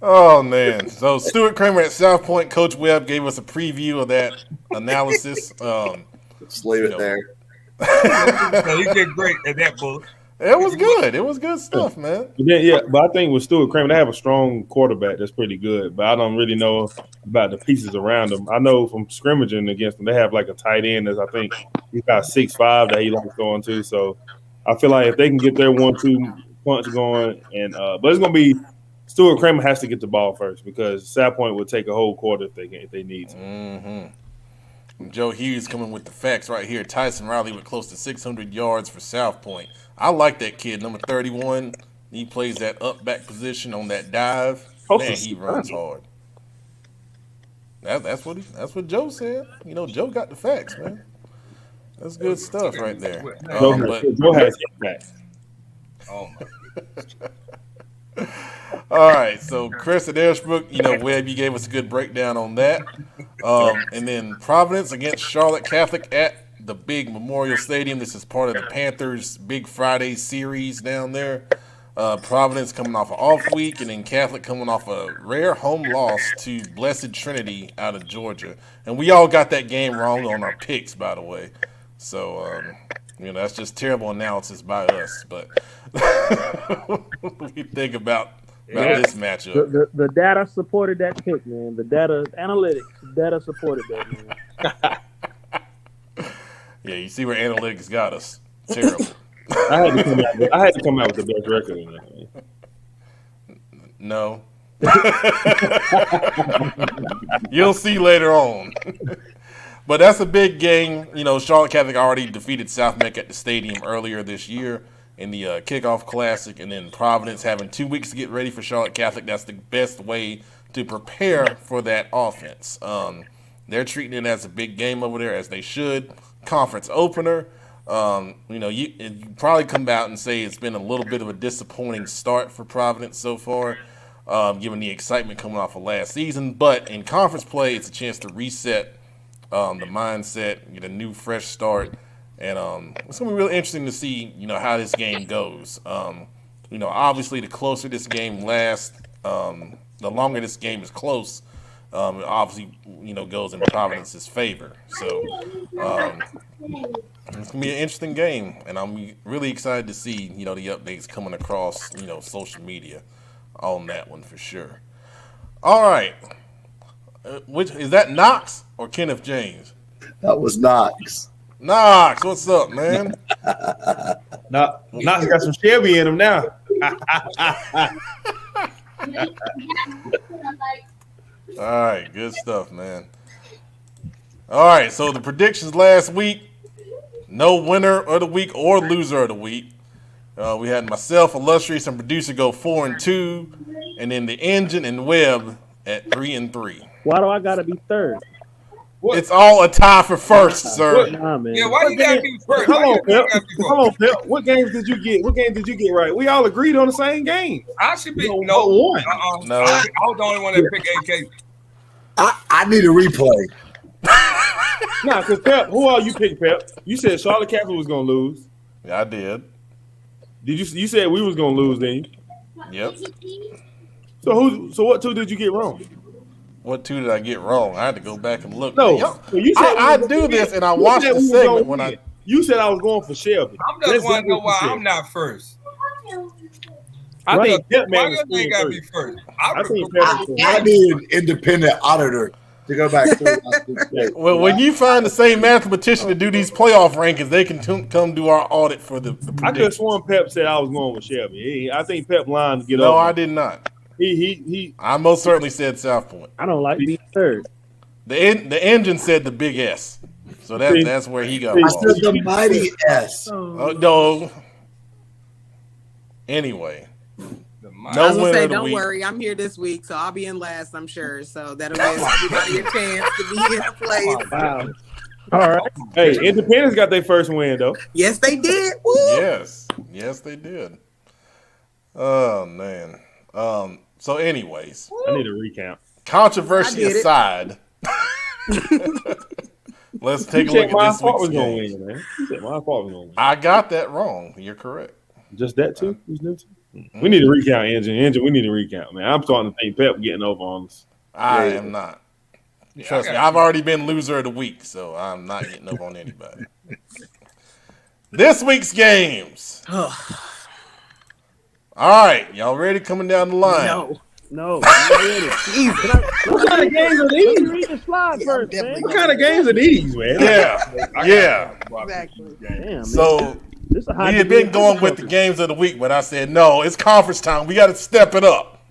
[SPEAKER 1] Oh, man. So Stuart Kramer at South Point, Coach Webb gave us a preview of that analysis.
[SPEAKER 2] Let's leave it there.
[SPEAKER 3] He did great at that bullet.
[SPEAKER 1] It was good. It was good stuff, man.
[SPEAKER 9] But I think with Stuart Kramer, they have a strong quarterback that's pretty good, but I don't really know about the pieces around them. I know from scrimmaging against them, they have like a tight end that's, I think, he's got 6'5" that he likes going to. So I feel like if they can get their 1-2 punch going, but it's going to be Stuart Kramer has to get the ball first because South Point will take a whole quarter if they need to.
[SPEAKER 1] Mm-hmm. Joe Hughes coming with the facts right here. Tyson Riley with close to 600 yards for South Point. I like that kid, number 31. He plays that up back position on that dive. Man, he runs hard. That's what Joe said. You know, Joe got the facts, man. That's good stuff right there.
[SPEAKER 9] Joe has impact.
[SPEAKER 3] Oh my.
[SPEAKER 1] All right, so Chris at Ashbrook, you know, Webb, you gave us a good breakdown on that. And then Providence against Charlotte Catholic at the big Memorial Stadium. This is part of the Panthers' Big Friday series down there. Providence coming off an off week, and then Catholic coming off a rare home loss to Blessed Trinity out of Georgia. And we all got that game wrong on our picks, by the way. So, you know, that's just terrible analysis by us. But we think about this matchup.
[SPEAKER 8] The data supported that pick, man. The data supported that, man.
[SPEAKER 1] Yeah, you see where analytics got us. Terrible.
[SPEAKER 9] I had to come out with the best record in that.
[SPEAKER 1] No. You'll see later on. But that's a big game. You know, Charlotte Catholic already defeated South Meck at the stadium earlier this year in the kickoff classic, and then Providence having 2 weeks to get ready for Charlotte Catholic. That's the best way to prepare for that offense. They're treating it as a big game over there, as they should. Conference opener. You know, you probably come out and say it's been a little bit of a disappointing start for Providence so far, given the excitement coming off of last season. But in conference play, it's a chance to reset the mindset, get a new, fresh start. And it's going to be really interesting to see, you know, how this game goes. You know, obviously, the closer this game lasts, the longer this game is close, it obviously, you know, goes in Providence's favor. So it's going to be an interesting game, and I'm really excited to see, you know, the updates coming across, you know, social media on that one for sure. All right. Which is that Knox or Kenneth James?
[SPEAKER 2] That was Knox.
[SPEAKER 1] Knox, what's up, man?
[SPEAKER 9] Knox got some Shelby in him now.
[SPEAKER 1] All right, good stuff, man. All right, so the predictions last week, no winner of the week or loser of the week. We had myself, Illustrious, and producer go 4-2, and then the Engine and Webb at 3-3.
[SPEAKER 8] Why do I gotta be third?
[SPEAKER 1] What? It's all a tie for first, sir.
[SPEAKER 8] Nah, man.
[SPEAKER 3] Yeah, why you gotta be first?
[SPEAKER 9] Hold on, Phil. What games did you get? What games did you get right? We all agreed on the same game.
[SPEAKER 3] I should be
[SPEAKER 9] one.
[SPEAKER 1] No,
[SPEAKER 3] I was the only one that picked AK.
[SPEAKER 2] I need a replay.
[SPEAKER 9] Nah, because Pep, who all you picked, Pep? You said Charlotte Capital was gonna lose.
[SPEAKER 1] Yeah, I did.
[SPEAKER 9] Did you? You said we was gonna lose, then.
[SPEAKER 1] Yep.
[SPEAKER 9] So what two did you get wrong?
[SPEAKER 1] What two did I get wrong? I had to go back and look.
[SPEAKER 9] No,
[SPEAKER 1] Yo,
[SPEAKER 9] so you said
[SPEAKER 1] I do this, and I watched the segment when I.
[SPEAKER 9] You said I was going for Shelby.
[SPEAKER 3] I'm just want to know why I'm not first.
[SPEAKER 9] I think Pep
[SPEAKER 3] Why
[SPEAKER 9] was
[SPEAKER 3] you got to be first?
[SPEAKER 9] I think Pep was
[SPEAKER 2] I need an independent auditor to go back through.
[SPEAKER 1] Well, when you find the same mathematician to do these playoff rankings, they can come do our audit for the
[SPEAKER 9] I could have
[SPEAKER 1] predictions.
[SPEAKER 9] sworn Pep said I was going with Shelby. I think Pep lying to get
[SPEAKER 1] No,
[SPEAKER 9] over.
[SPEAKER 1] I did not.
[SPEAKER 9] He.
[SPEAKER 1] I most certainly said South Point.
[SPEAKER 8] I don't like being third.
[SPEAKER 1] The engine said the big S, so that's where he got
[SPEAKER 2] I
[SPEAKER 1] wrong.
[SPEAKER 2] said the mighty S.
[SPEAKER 1] No. Anyway,
[SPEAKER 4] I
[SPEAKER 1] no
[SPEAKER 4] was gonna
[SPEAKER 1] winner
[SPEAKER 4] say,
[SPEAKER 1] of the
[SPEAKER 4] don't
[SPEAKER 1] week.
[SPEAKER 4] worry, I'm here this week, so I'll be in last, I'm sure. So that'll give everybody a chance to be in a place.
[SPEAKER 8] Wow. All right.
[SPEAKER 9] Hey, Independence got their first win though.
[SPEAKER 4] Yes, they did. Woo!
[SPEAKER 1] Yes, they did. Oh man. So, anyways,
[SPEAKER 9] I need a recount.
[SPEAKER 1] controversy
[SPEAKER 4] I did it.
[SPEAKER 1] aside, let's take a
[SPEAKER 9] You
[SPEAKER 1] look
[SPEAKER 9] said my
[SPEAKER 1] at this
[SPEAKER 9] fault
[SPEAKER 1] week's
[SPEAKER 9] was gonna
[SPEAKER 1] games.
[SPEAKER 9] win, man. You said my fault was gonna win.
[SPEAKER 1] I got that wrong. You're correct.
[SPEAKER 9] Just that too. We need to recount, Engine. We need to recount, man. I'm starting to think Pep getting over on us.
[SPEAKER 1] I am not. Trust me, I've already been loser of the week, so I'm not getting up on anybody. This week's games. All right, y'all ready? Coming down the line.
[SPEAKER 8] No. What kind of games are these? Read the slide first, man.
[SPEAKER 9] What kind of games are these, man?
[SPEAKER 1] Yeah.
[SPEAKER 4] Exactly.
[SPEAKER 8] Damn,
[SPEAKER 1] So
[SPEAKER 8] man. This is a high
[SPEAKER 1] we had
[SPEAKER 8] degree
[SPEAKER 1] been going
[SPEAKER 8] of
[SPEAKER 1] with the games of the week, but I said no. It's conference time. We got to step it up.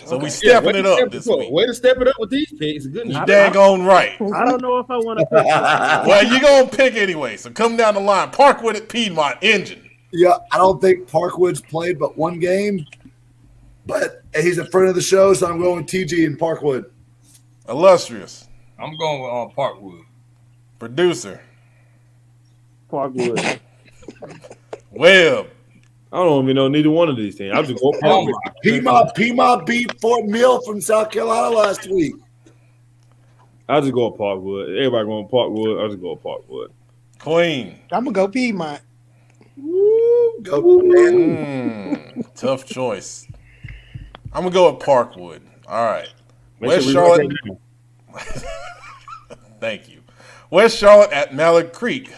[SPEAKER 1] So we stepping it up this week.
[SPEAKER 9] Way to step it up with these picks. Good.
[SPEAKER 1] You daggone right.
[SPEAKER 8] I don't know if I want to pick that.
[SPEAKER 1] Well, you're going to pick anyway. So come down the line. Parkwood at Piedmont, Engine.
[SPEAKER 2] Yeah, I don't think Parkwood's played but one game, but he's a friend of the show, so I'm going TG and Parkwood.
[SPEAKER 1] Illustrious.
[SPEAKER 3] I'm going with Parkwood.
[SPEAKER 1] Producer.
[SPEAKER 8] Parkwood.
[SPEAKER 1] Webb.
[SPEAKER 9] I don't even know neither one of these things. I'll just go Parkwood.
[SPEAKER 2] Piedmont beat Fort Mill from South Carolina last week.
[SPEAKER 9] I'll just go Parkwood. Everybody going Parkwood. I'll just go Parkwood.
[SPEAKER 1] Queen.
[SPEAKER 4] I'm gonna go Piedmont.
[SPEAKER 2] Go, man.
[SPEAKER 1] Tough choice. I'm going to go with Parkwood. All right.
[SPEAKER 9] Make
[SPEAKER 1] West
[SPEAKER 9] sure we
[SPEAKER 1] Charlotte.
[SPEAKER 9] write that down.
[SPEAKER 1] Thank you. West Charlotte at Mallard Creek,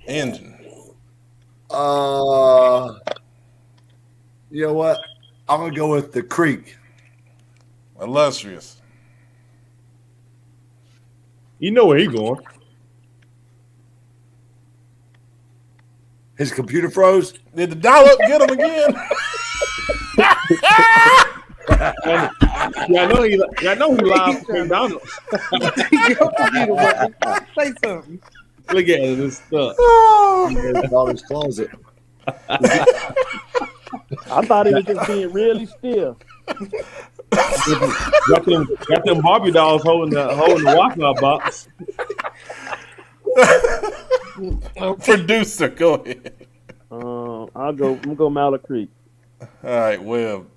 [SPEAKER 1] Engine.
[SPEAKER 2] You know what? I'm going to go with the Creek.
[SPEAKER 1] Illustrious.
[SPEAKER 9] You know where he going.
[SPEAKER 2] His computer froze.
[SPEAKER 1] Did the dial-up get him again?
[SPEAKER 9] Yeah, I know he live from McDonald's.
[SPEAKER 4] Say something.
[SPEAKER 9] Look at it, this stuff.
[SPEAKER 2] Out his closet.
[SPEAKER 8] I thought he was just being really still.
[SPEAKER 9] Got them Barbie dolls holding the walkout box.
[SPEAKER 1] Producer, go ahead.
[SPEAKER 8] I'm gonna go Mallard Creek.
[SPEAKER 1] All right, Webb.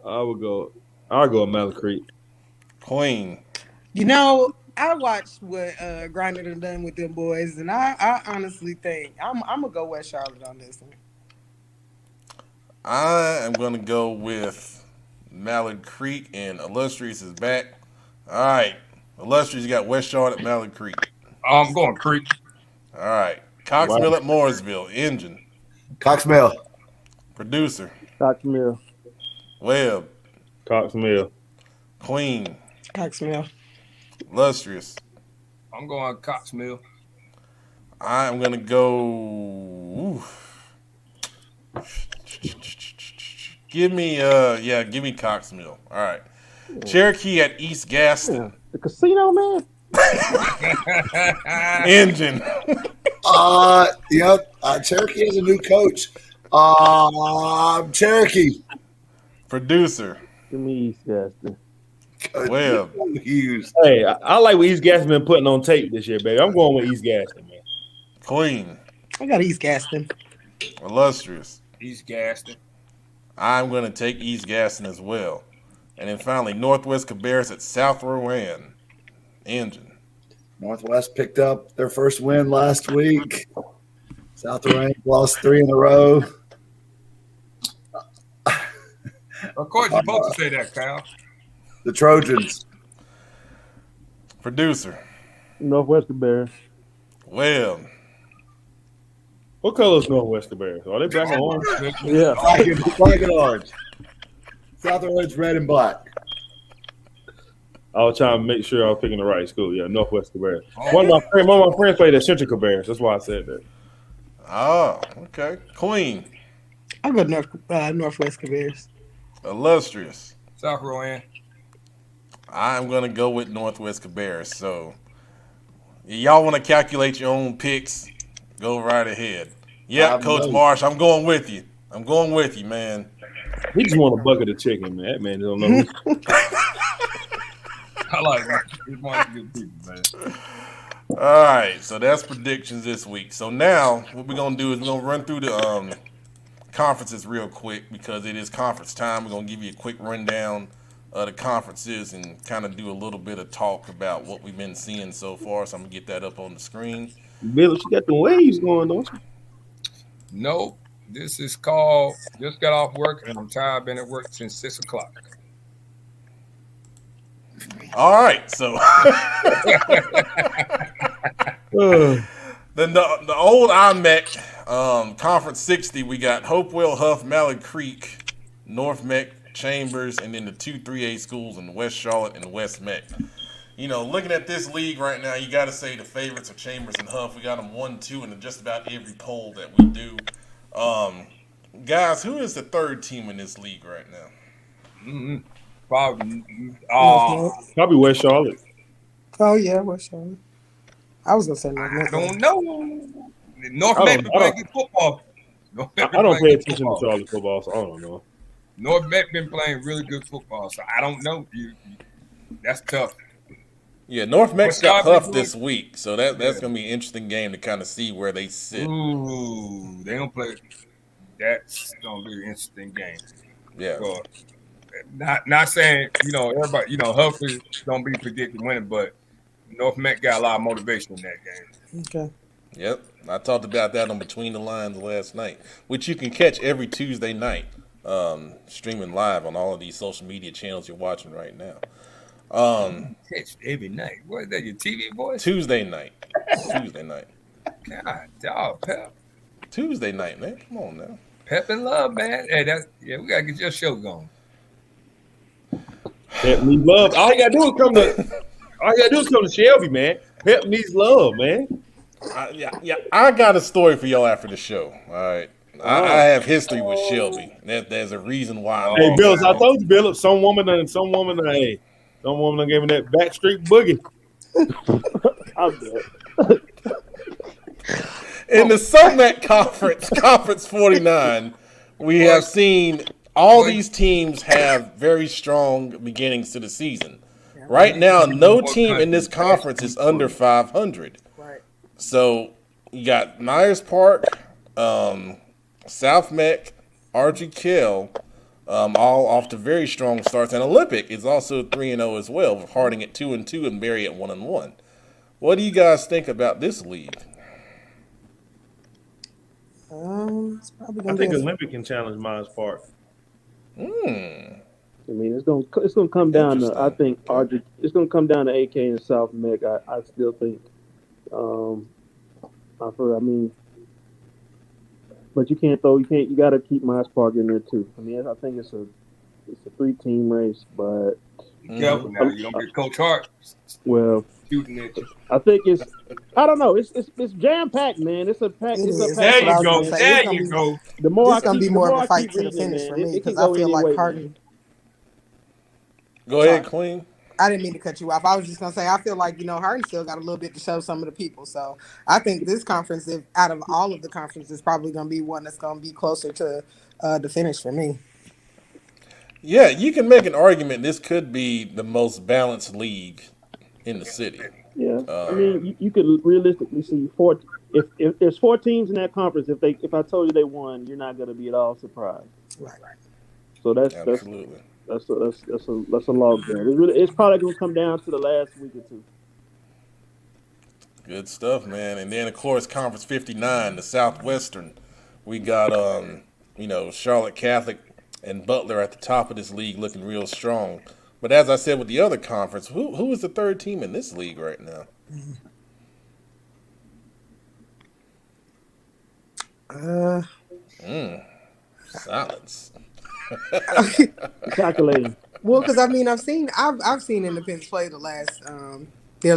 [SPEAKER 9] I'll go with Mallard Creek.
[SPEAKER 1] Queen.
[SPEAKER 4] You know, I watched what Grindr done done with them boys, and I honestly think I'm gonna go West Charlotte on this one.
[SPEAKER 1] I am going to go with Mallard Creek, and Illustrious is back. All right. Illustrious, you got West Charlotte, Mallard Creek.
[SPEAKER 3] I'm going Creek.
[SPEAKER 1] All right. Coxmill at Mooresville, Engine.
[SPEAKER 2] Coxmill.
[SPEAKER 1] Producer.
[SPEAKER 8] Coxmill.
[SPEAKER 1] Webb.
[SPEAKER 9] Coxmill.
[SPEAKER 1] Queen.
[SPEAKER 4] Coxmill.
[SPEAKER 1] Illustrious.
[SPEAKER 3] I'm going Coxmill.
[SPEAKER 1] I am going to go. Give me Coxmill. All right. Cherokee at East Gaston.
[SPEAKER 8] The casino, man.
[SPEAKER 1] Engine.
[SPEAKER 2] Cherokee has a new coach. Cherokee.
[SPEAKER 1] Producer.
[SPEAKER 8] Give me East Gaston.
[SPEAKER 1] Webb.
[SPEAKER 9] Hey, I like what East Gaston been putting on tape this year, baby. I'm going with East Gaston, man.
[SPEAKER 1] Queen.
[SPEAKER 4] I got East Gaston.
[SPEAKER 1] Illustrious.
[SPEAKER 3] East Gaston.
[SPEAKER 1] I'm going to take East Gaston as well. And then finally, Northwest Cabarrus at South Rowan. Engine.
[SPEAKER 2] Northwest picked up their first win last week. South Lorraine lost 3 in a row.
[SPEAKER 3] Of course, you're supposed to say that, Kyle.
[SPEAKER 2] The Trojans.
[SPEAKER 1] Producer.
[SPEAKER 8] Northwest Bears.
[SPEAKER 1] Well,
[SPEAKER 9] What color is Northwest Bears? Are they black and orange?
[SPEAKER 8] Yeah.
[SPEAKER 2] Black and orange. South Lorraine's red and black.
[SPEAKER 9] I was trying to make sure I was picking the right school. Yeah, Northwest Bears. One of my friends played at Central Cabarrus. That's why I said that.
[SPEAKER 1] oh, okay. Queen.
[SPEAKER 4] I'll go Northwest Cabarrus.
[SPEAKER 1] Illustrious.
[SPEAKER 3] South Rowan.
[SPEAKER 1] I'm going to go with Northwest Cabarrus. So, y'all want to calculate your own picks? Go right ahead. Yeah, Coach Marsh, I'm going with you. I'm going with you, man.
[SPEAKER 9] He just want a bucket of chicken, man. That man don't know.
[SPEAKER 3] I like that. He's one of the good people, man.
[SPEAKER 1] All right, so that's predictions this week. So now what we're going to do is we're going to run through the conferences real quick because it is conference time. We're going to give you a quick rundown of the conferences and kind of do a little bit of talk about what we've been seeing so far. So I'm going to get that up on the screen.
[SPEAKER 9] Bill, you got the waves going, don't you?
[SPEAKER 3] No, this is called, just got off work and I'm tired. I've been at work since 6 o'clock.
[SPEAKER 1] All right, so the old IMEC Conference 60, we got Hopewell, Huff, Mallard Creek, North Meck, Chambers, and then the 2 3A schools in West Charlotte and West Meck. You know, looking at this league right now, you got to say the favorites are Chambers and Huff. We got them 1-2 in just about every poll that we do. Guys, who is the third team in this league right now?
[SPEAKER 3] Mm-hmm. Probably,
[SPEAKER 9] Probably West Charlotte.
[SPEAKER 4] Oh yeah, West Charlotte. I was gonna say
[SPEAKER 3] I don't know. North Meck been playing good football.
[SPEAKER 9] I don't pay attention to Charlotte football, so I don't know.
[SPEAKER 3] North Meck been playing really good football, so I don't know. That's tough.
[SPEAKER 1] Yeah, North Meck's got Huff this week, so that's going to be an interesting game to kind of see where they sit.
[SPEAKER 3] Ooh, they don't play. That's going to be an interesting game.
[SPEAKER 1] Yeah.
[SPEAKER 3] So, not saying, everybody, Huff is going to be predicted winning, but North Meck got a lot of motivation in that game.
[SPEAKER 4] Okay.
[SPEAKER 1] Yep. I talked about that on Between the Lines last night, which you can catch every Tuesday night, streaming live on all of these social media channels you're watching right now.
[SPEAKER 3] Catch every night. What is that, your TV voice?
[SPEAKER 1] Tuesday night.
[SPEAKER 3] God, dog, Pep.
[SPEAKER 1] Tuesday night, man. Come on now.
[SPEAKER 3] Pep and love, man. Hey, we gotta get your show going.
[SPEAKER 9] Pep needs love. All you gotta do is come to Shelby, man. Pep needs love, man.
[SPEAKER 1] I got a story for y'all after the show. All right. I have history with Shelby. There's a reason why.
[SPEAKER 9] Hey, Bill, I told you, Bill, some woman done gave me that backstreet boogie.
[SPEAKER 1] In the South Meck Conference 49, we have seen all these teams have very strong beginnings to the season. Right now, no team in this conference is under 500.
[SPEAKER 4] Right.
[SPEAKER 1] So you got Myers Park, South Meck, Kell, all off to very strong starts. And Olympic is also 3-0 as well, with Harding at 2-2 and Berry at 1-1. What do you guys think about this league?
[SPEAKER 4] It's probably
[SPEAKER 9] I think Olympic can challenge Myers Park.
[SPEAKER 8] I mean, it's gonna come down to, I think, it's gonna come down to AK and South Meck. I still think. But you got to keep Myers Park in there too. I mean, I think it's a 3-team race, but
[SPEAKER 3] careful now, you don't get Coach Hart.
[SPEAKER 8] Well,
[SPEAKER 3] shooting at you.
[SPEAKER 8] I think I don't know. It's jam packed, man. It's a pack.
[SPEAKER 3] There you go. There you go.
[SPEAKER 8] The more
[SPEAKER 4] it's gonna be more of a fight to the finish for me because I feel like Harding.
[SPEAKER 1] Go ahead, Queen.
[SPEAKER 4] I didn't mean to cut you off. I was just gonna say I feel like Harding still got a little bit to show some of the people. So I think this conference, if out of all of the conferences, is probably gonna be one that's gonna be closer to the finish for me.
[SPEAKER 1] Yeah, you can make an argument this could be the most balanced league in the city.
[SPEAKER 8] Yeah, I mean, you could realistically see if there's 4 teams in that conference. If I told you they won, you're not gonna be at all surprised.
[SPEAKER 4] Right.
[SPEAKER 8] So that's
[SPEAKER 1] absolutely.
[SPEAKER 8] That's a log jam. It's probably gonna come down to the last week or two.
[SPEAKER 1] Good stuff, man. And then of course Conference 59, the Southwestern. We got Charlotte Catholic and Butler at the top of this league looking real strong. But as I said with the other conference, who is the third team in this league right now? Silence.
[SPEAKER 8] Calculating.
[SPEAKER 4] Well, because I mean, I've seen Independence play their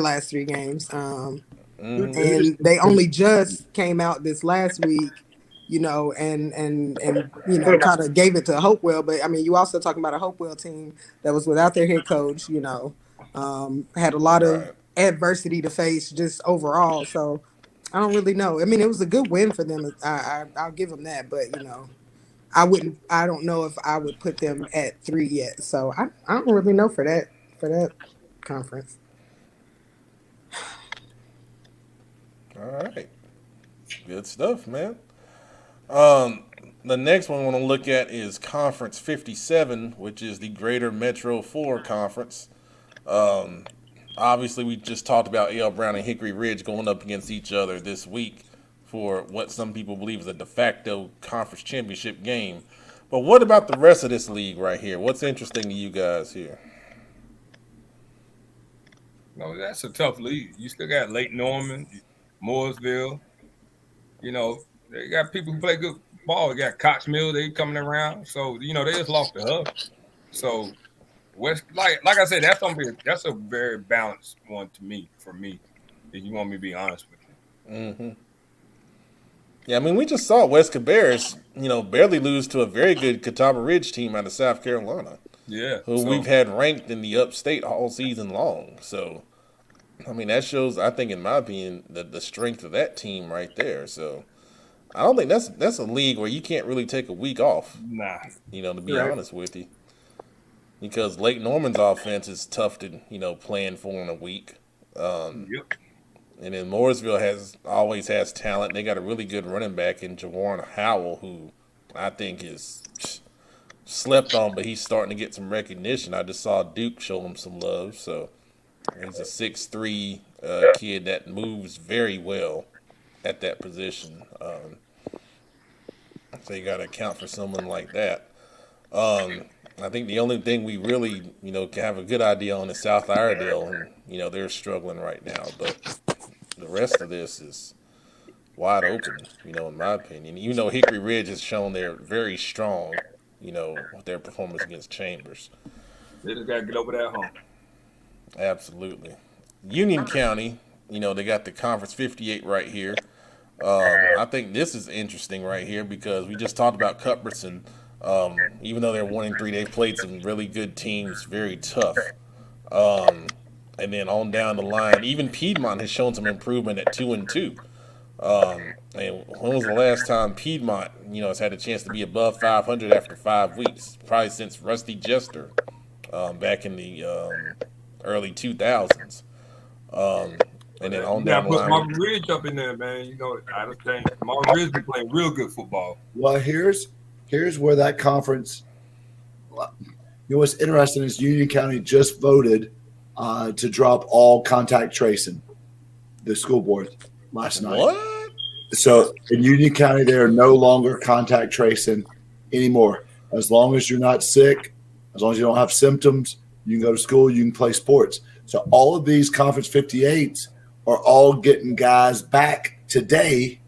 [SPEAKER 4] last 3 games, and they only just came out this last week, and kind of gave it to Hopewell. But I mean, you also talking about a Hopewell team that was without their head coach, had a lot of adversity to face just overall. So I don't really know. I mean, it was a good win for them. I'll give them that, but I don't know if I would put them at 3 yet. So I don't really know for that conference.
[SPEAKER 1] All right. Good stuff, man. The next one I want to look at is Conference 57, which is the Greater Metro 4 Conference. Obviously, we just talked about A.L. Brown and Hickory Ridge going up against each other this week for what some people believe is a de facto conference championship game. But what about the rest of this league right here? What's interesting to you guys here?
[SPEAKER 3] No, that's a tough league. You still got Lake Norman, Mooresville. They got people who play good ball. You got Cox Mill, they coming around. So, they just lost the hub. So West, like I said, that's a very balanced one for me, if you want me to be honest with you.
[SPEAKER 1] Mm-hmm. Yeah, I mean, we just saw West Cabarrus, barely lose to a very good Catawba Ridge team out of South Carolina.
[SPEAKER 3] Yeah.
[SPEAKER 1] Who we've had ranked in the upstate all season long. So, I mean, that shows, I think, in my opinion, the strength of that team right there. So, I don't think that's a league where you can't really take a week off.
[SPEAKER 3] Nah.
[SPEAKER 1] To be honest with you. Because Lake Norman's offense is tough to, plan for in a week.
[SPEAKER 3] Yep.
[SPEAKER 1] And then Mooresville always has talent. They got a really good running back in Jawan Howell, who I think is slept on, but he's starting to get some recognition. I just saw Duke show him some love. So he's a 6'3" kid that moves very well at that position. So you got to account for someone like that. I think the only thing we really, can have a good idea on is South Iredale, and, they're struggling right now. But the rest of this is wide open, in my opinion. Even though Hickory Ridge has shown they're very strong, with their performance against Chambers.
[SPEAKER 3] They just got to get over that hump.
[SPEAKER 1] Absolutely. Union County, they got the Conference 58 right here. I think this is interesting right here because we just talked about Cuthbertson. Even though they're 1-3, they've played some really good teams, very tough. And then on down the line, even Piedmont has shown some improvement at 2-2. And when was the last time Piedmont, has had a chance to be above 500 after 5 weeks? Probably since Rusty Jester, back in the early 2000s. And then on down the line,
[SPEAKER 3] Marvin Ridge up in there, man. I don't think Marvin Ridge been playing real good football.
[SPEAKER 2] Well, here's where that conference. What's interesting is Union County just voted to drop all contact tracing, the school board last night.
[SPEAKER 1] What?
[SPEAKER 2] So in Union County, they are no longer contact tracing anymore. As long as you're not sick, as long as you don't have symptoms, you can go to school, you can play sports. So all of these Conference 58s are all getting guys back today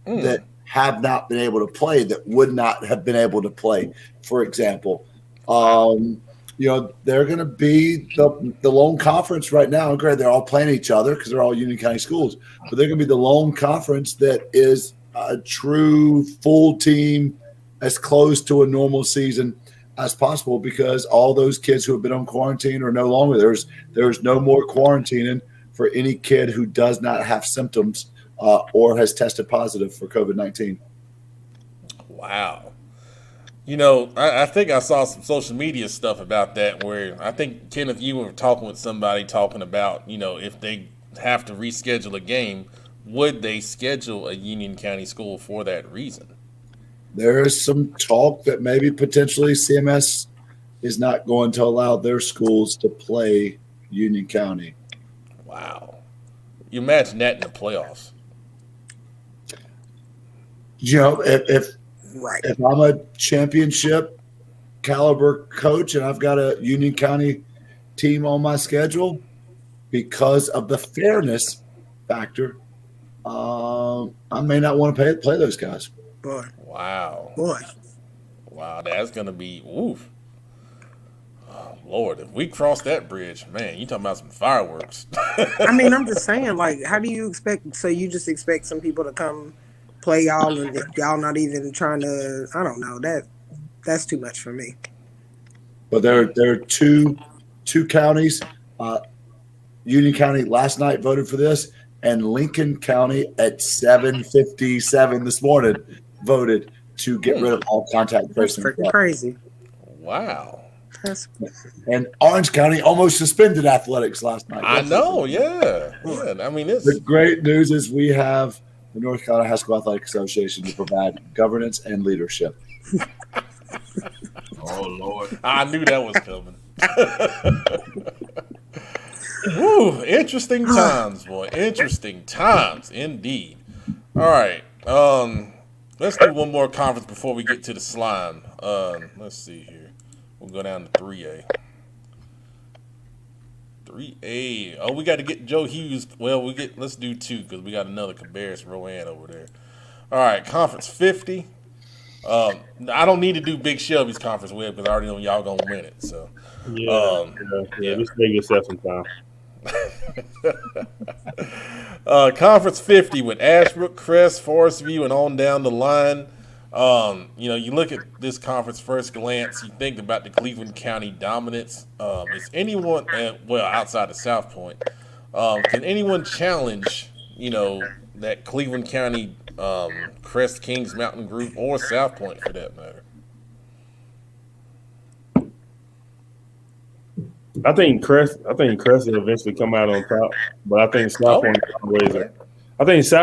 [SPEAKER 2] that have not been able to play, that would not have been able to play. For example, they're going to be the lone conference right now. Great, they're all playing each other because they're all Union County schools, but they're going to be the lone conference that is a true full team, as close to a normal season as possible, because all those kids who have been on quarantine are no longer. There's no more quarantining for any kid who does not have symptoms or has tested positive for COVID-19.
[SPEAKER 1] Wow. I think I saw some social media stuff about that where I think, Kenneth, you were talking with somebody talking about, if they have to reschedule a game, would they schedule a Union County school for that reason?
[SPEAKER 2] There is some talk that maybe potentially CMS is not going to allow their schools to play Union County.
[SPEAKER 1] Wow. You imagine that in the playoffs.
[SPEAKER 2] You know, if
[SPEAKER 4] Right.
[SPEAKER 2] I'm a championship caliber coach and I've got a Union County team on my schedule, because of the fairness factor, I may not want to play those guys.
[SPEAKER 4] Boy.
[SPEAKER 1] Wow.
[SPEAKER 4] Boy.
[SPEAKER 1] Wow, that's going to be, oof. Oh, Lord, if we cross that bridge, man, you talking about some fireworks.
[SPEAKER 4] I mean, I'm just saying, like, how do you expect? So you just expect some people to come play y'all, and if y'all not even trying to, I don't know, that's too much for me.
[SPEAKER 2] But there are two counties. Union County last night voted for this, and Lincoln County at 7:57 this morning voted to get rid of all contact
[SPEAKER 4] That's
[SPEAKER 2] tracing.
[SPEAKER 4] freaking crazy.
[SPEAKER 1] Wow.
[SPEAKER 2] And Orange County almost suspended athletics last night.
[SPEAKER 1] I know, yeah. I mean, it's
[SPEAKER 2] The great news is we have the North Carolina High School Athletic Association to provide governance and leadership.
[SPEAKER 3] Oh Lord.
[SPEAKER 1] I knew that was coming. Woo, interesting times, boy. Interesting times indeed. All right. Let's do one more conference before we get to the slime. Let's see here. We'll go down to 3A. 3A. Oh, we got to get Joe Hughes. Well, let's do 2 because we got another Cabarrus Rowan over there. All right, Conference 50. I don't need to do Big Shelby's conference web because I already know y'all gonna win it. So
[SPEAKER 9] Yeah, just make yourself some time.
[SPEAKER 1] Conference 50 with Ashbrook, Crest, Forest View, and on down the line. You look at this conference first glance, you think about the Cleveland County dominance. Is anyone, outside of South Point, can anyone challenge, that Cleveland County Crest Kings Mountain group or South Point for that matter?
[SPEAKER 9] I think Crest will eventually come out on top, but I think South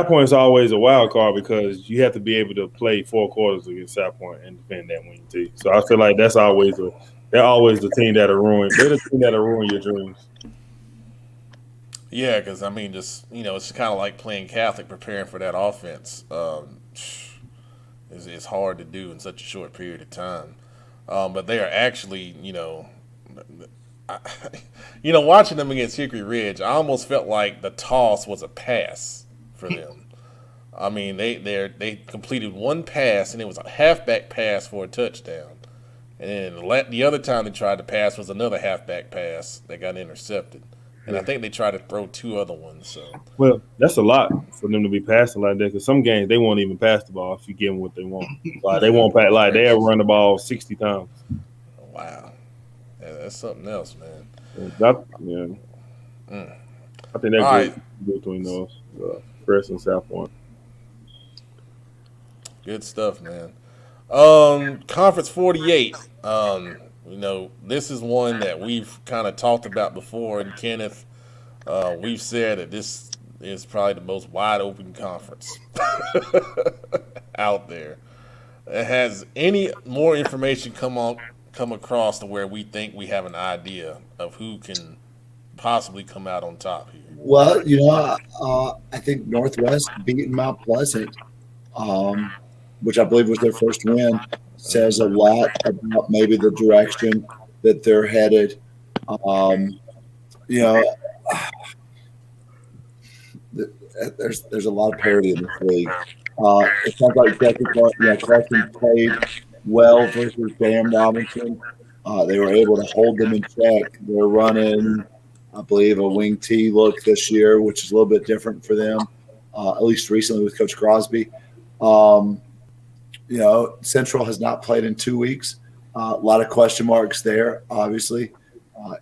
[SPEAKER 9] Point is always a wild card because you have to be able to play 4 quarters against South Point and defend that win too. So I feel like they're always the team that'll ruin. They're the team that'll ruin your dreams.
[SPEAKER 1] Yeah, because I mean, just it's kind of like playing Catholic, preparing for that offense. It's hard to do in such a short period of time. But they are actually, watching them against Hickory Ridge, I almost felt like the toss was a pass for them. I mean, they completed one pass, and it was a halfback pass for a touchdown. And then the other time they tried to pass was another halfback pass that got intercepted. And I think they tried to throw 2 other ones. So
[SPEAKER 9] well, that's a lot for them to be passing like that because some games they won't even pass the ball if you give them what they want. Like they won't pass, like they'll run the ball 60 times.
[SPEAKER 1] Wow, yeah, that's something else, man.
[SPEAKER 9] I think that's
[SPEAKER 1] right.
[SPEAKER 9] good between those Crest and South Point.
[SPEAKER 1] Good stuff, man. Conference 48. This is one that we've kind of talked about before, and Kenneth, we've said that this is probably the most wide open conference out there. Has any more information come across to where we think we have an idea of who can possibly come out on top here?
[SPEAKER 2] Well, I think Northwest beating Mount Pleasant, which I believe was their first win, says a lot about maybe the direction that they're headed. There's a lot of parity in this league. It sounds like Clarkson played well versus Sam Robinson. They were able to hold them in check. They're running, I believe, a wing T look this year, which is a little bit different for them, at least recently with Coach Crosby. Central has not played in 2 weeks. A lot of question marks there, obviously.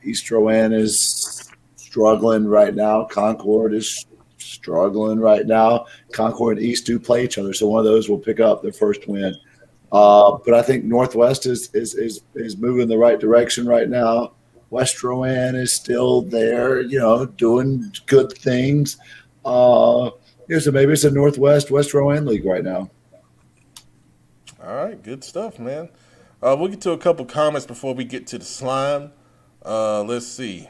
[SPEAKER 2] East Rowan is struggling right now. Concord is struggling right now. Concord and East do play each other, so one of those will pick up their first win. But I think Northwest is moving in the right direction right now. West Rowan is still there, doing good things. So maybe it's a Northwest West Rowan league right now.
[SPEAKER 1] All right, good stuff, man. We'll get to a couple comments before we get to the slime. Let's see.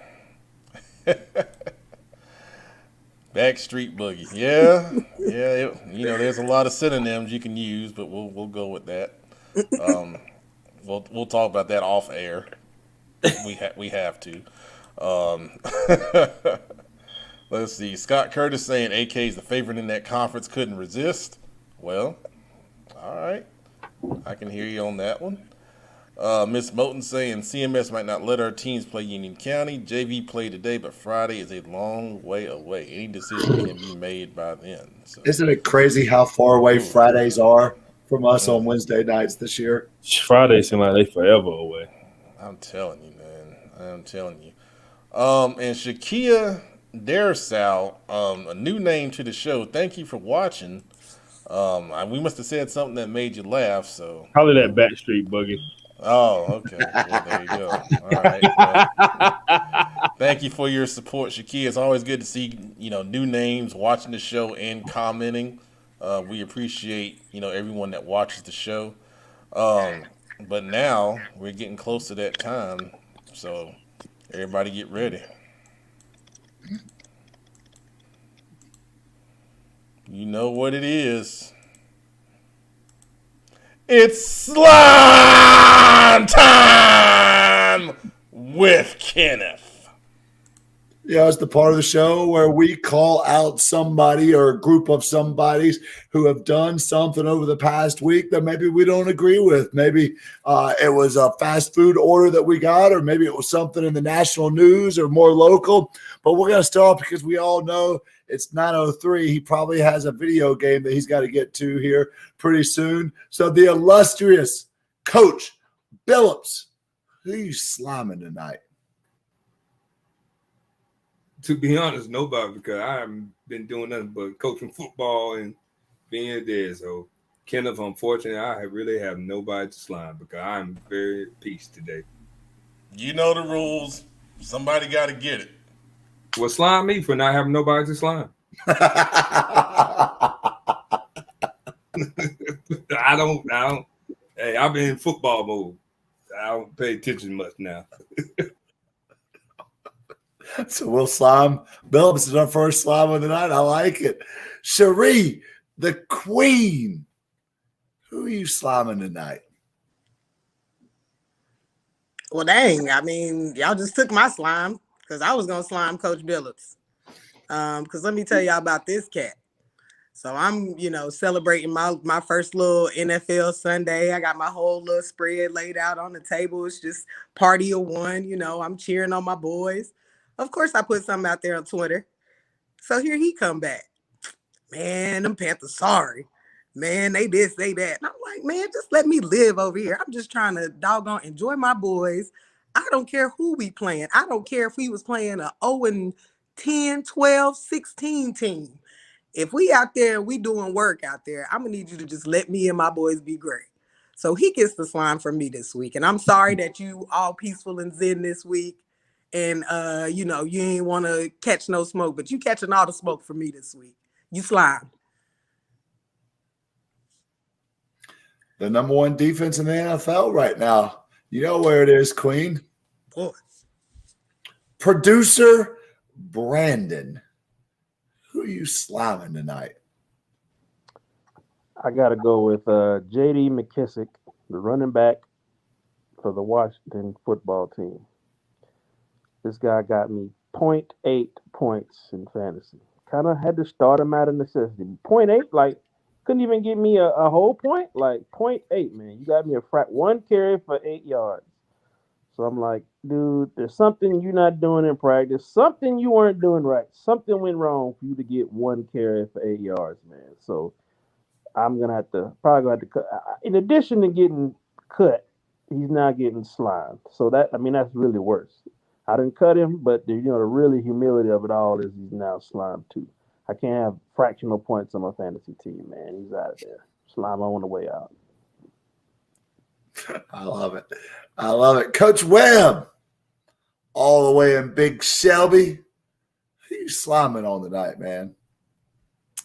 [SPEAKER 1] Backstreet Boogie. Yeah. There's a lot of synonyms you can use, but we'll go with that. We'll talk about that off air. We have to. Let's see. Scott Curtis saying AK is the favorite in that conference. Couldn't resist. Well, all right. I can hear you on that one. Miss Moten saying CMS might not let our teams play Union County. JV play today, but Friday is a long way away. Any decision can be made by then. So.
[SPEAKER 2] Isn't it crazy how far away Fridays are from us on Wednesday nights this year?
[SPEAKER 9] Fridays seem like they forever away.
[SPEAKER 1] I'm telling you, man. I'm telling you. And Shakia Daresal, a new name to the show. Thank you for watching. We must have said something that made you laugh. So
[SPEAKER 9] probably that Backstreet Boogie.
[SPEAKER 1] Oh, okay. Well, there you go. All right. Well, thank you for your support, Shakia. It's always good to see new names watching the show and commenting. We appreciate everyone that watches the show. But now we're getting close to that time, so everybody get ready. You know what it is. It's slime time with Kenneth.
[SPEAKER 2] Yeah, it's the part of the show where we call out somebody or a group of somebodies who have done something over the past week that maybe we don't agree with. Maybe it was a fast food order that we got, or maybe it was something in the national news or more local. But we're going to start because we all know it's 9:03. He probably has a video game that he's got to get to here pretty soon. So the illustrious Coach Billups, who are you sliming tonight?
[SPEAKER 3] To be honest, nobody, because I haven't been doing nothing but coaching football and being there. So, Kenneth, unfortunately, I really have nobody to slime because I'm very at peace today.
[SPEAKER 1] You know the rules. Somebody got to get it.
[SPEAKER 3] Well, slime me for not having nobody to slime. I don't. Hey, I've been in football mode. I don't pay attention much now.
[SPEAKER 2] So we'll slime. Billups is our first slime of the night. I like it. Cherie, the queen. Who are you sliming tonight?
[SPEAKER 4] Well, dang. I mean, y'all just took my slime because I was going to slime Coach Billups. Because let me tell y'all about this cat. So I'm, celebrating my first little NFL Sunday. I got my whole little spread laid out on the table. It's just party of one. I'm cheering on my boys. Of course, I put something out there on Twitter. So here he come back. Man, them Panthers sorry. Man, they this, they that. And I'm like, man, just let me live over here. I'm just trying to doggone enjoy my boys. I don't care who we playing. I don't care if we was playing a 0-10, 12, 16 team. If we out there and we doing work out there, I'm going to need you to just let me and my boys be great. So he gets the slime from me this week. And I'm sorry that you all peaceful and zen this week. And, you ain't want to catch no smoke, but you catching all the smoke for me this week. You slime.
[SPEAKER 2] The number one defense in the NFL right now. You know where it is, Queen.
[SPEAKER 4] Boy.
[SPEAKER 2] Producer Brandon. Who are you sliming tonight?
[SPEAKER 8] I got to go with J.D. McKissick, the running back for the Washington football team. This guy got me 0.8 points in fantasy. Kind of had to start him out of necessity. 0.8, couldn't even give me a whole point. 0.8, man. You got me one carry for 8 yards. So I'm like, dude, there's something you're not doing in practice. Something you weren't doing right. Something went wrong for you to get one carry for 8 yards, man. So I'm going to probably have to cut. In addition to getting cut, he's now getting slimed. So that's really worse. I didn't cut him, but the really humility of it all is he's now slimed too. I can't have fractional points on my fantasy team, man. He's out of there. Slime on the way out.
[SPEAKER 2] I love it. I love it. Coach Webb, all the way in Big Shelby. Who you sliming on tonight, man?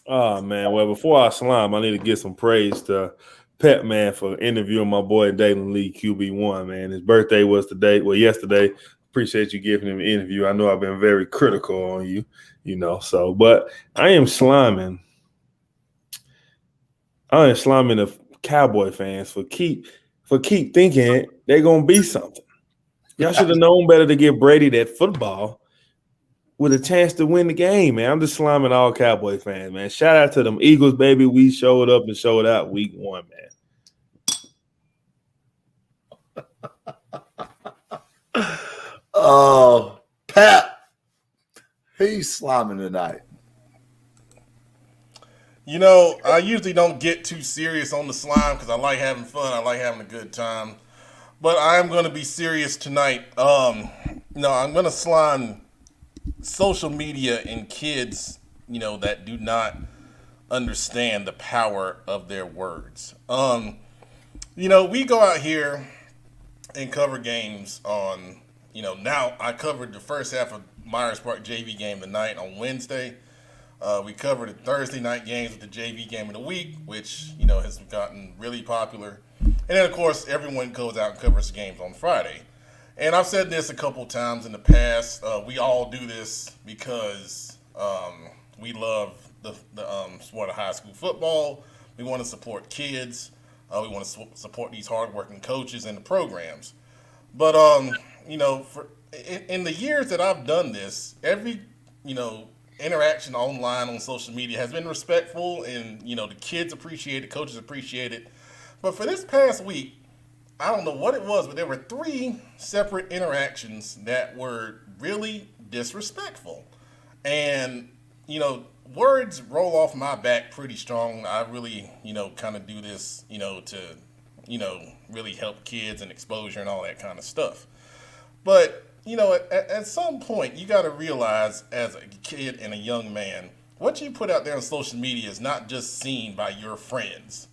[SPEAKER 9] Oh, man. Well, before I slime, I need to give some praise to Pep, man, for interviewing my boy Dalen Lee, QB1, man. His birthday was today. Well, yesterday. Appreciate you giving him an interview. I know I've been very critical on you, but I am sliming the Cowboy fans for keep thinking they're gonna be something. Y'all should have known better to give Brady that football with a chance to win the game, man. I'm just sliming all Cowboy fans, man. Shout out to them Eagles, baby. We showed up and showed out week 1, man.
[SPEAKER 2] Oh, Pat, he's slamming tonight.
[SPEAKER 1] I usually don't get too serious on the slime because I like having fun. I like having a good time. But I am going to be serious tonight. I'm going to slime social media and kids, that do not understand the power of their words. We go out here and cover games on, now I covered the first half of Myers Park JV game tonight on Wednesday. We covered the Thursday night games with the JV game of the week, which, has gotten really popular. And then, of course, everyone goes out and covers games on Friday. And I've said this a couple times in the past. We all do this because we love the sport of high school football. We want to support kids. We want to support these hardworking coaches and the programs. But, in the years that I've done this, every, interaction online on social media has been respectful, and, the kids appreciate it, coaches appreciate it. But for this past week, I don't know what it was, but there were 3 separate interactions that were really disrespectful. And, words roll off my back pretty strong. I really, kind of do this, to, really help kids and exposure and all that kind of stuff. But, at some point, you got to realize as a kid and a young man, what you put out there on social media is not just seen by your friends.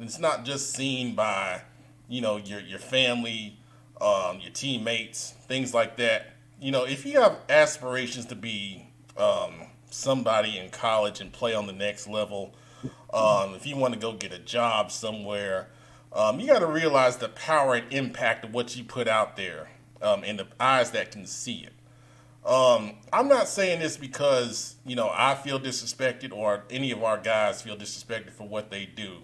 [SPEAKER 1] It's not just seen by, your family, your teammates, things like that. If you have aspirations to be somebody in college and play on the next level, if you want to go get a job somewhere, you got to realize the power and impact of what you put out there in the eyes that can see it. I'm not saying this because, I feel disrespected or any of our guys feel disrespected for what they do.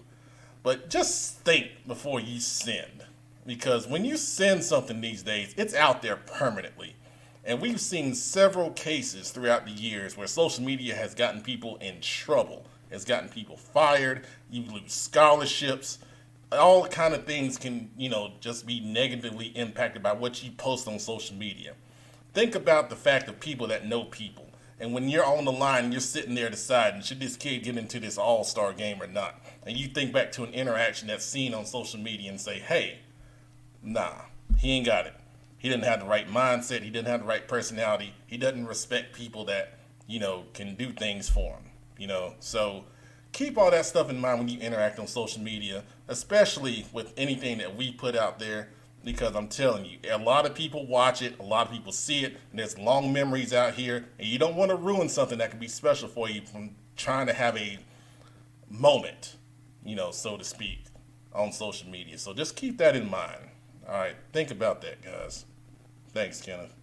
[SPEAKER 1] But just think before you send. Because when you send something these days, it's out there permanently. And we've seen several cases throughout the years where social media has gotten people in trouble. It's gotten people fired. You lose scholarships. All kind of things can, just be negatively impacted by what you post on social media. Think about the fact of people that know people. And when you're on the line and you're sitting there deciding, should this kid get into this all-star game or not? And you think back to an interaction that's seen on social media and say, hey, nah, he ain't got it. He didn't have the right mindset. He didn't have the right personality. He doesn't respect people that, can do things for him, So keep all that stuff in mind when you interact on social media, especially with anything that we put out there, because I'm telling you, a lot of people watch it, a lot of people see it, and there's long memories out here, and you don't want to ruin something that could be special for you from trying to have a moment, so to speak, on social media. So just keep that in mind. All right, think about that, guys. Thanks, Kenneth.